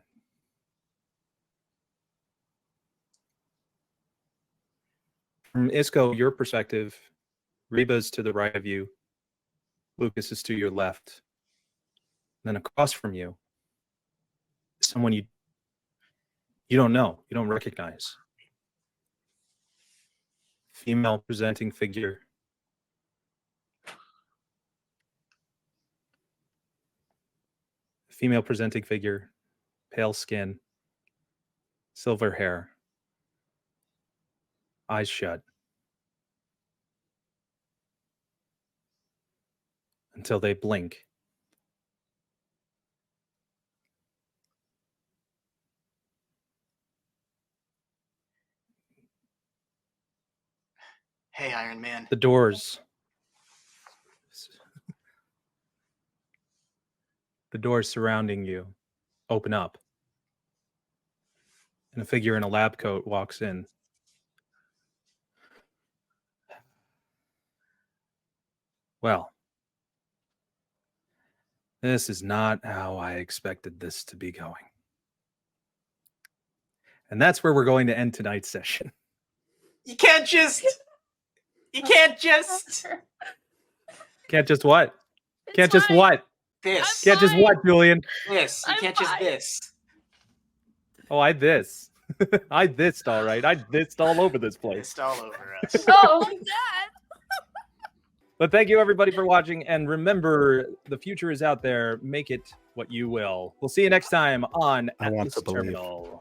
From Isko, your perspective, Reba's to the right of you, Lucas is to your left. Then across from you, someone you don't know, you don't recognize. Female presenting figure. Female presenting figure, pale skin, silver hair, eyes shut. Until they blink. Hey, Iron Man. The doors surrounding you open up, and a figure in a lab coat walks in. Well, this is not how I expected this to be going. And that's where we're going to end tonight's session. You can't just Can't just what? Can't just what? this. Can't just what, Julian? This. You I'm can't just fine. this. Oh, I this. I thised all right. I thised all over this place. Pissed all over us. Oh, Dad. But thank you everybody for watching, and remember, the future is out there. Make it what you will. We'll see you next time on I At want This to believe. Terminal.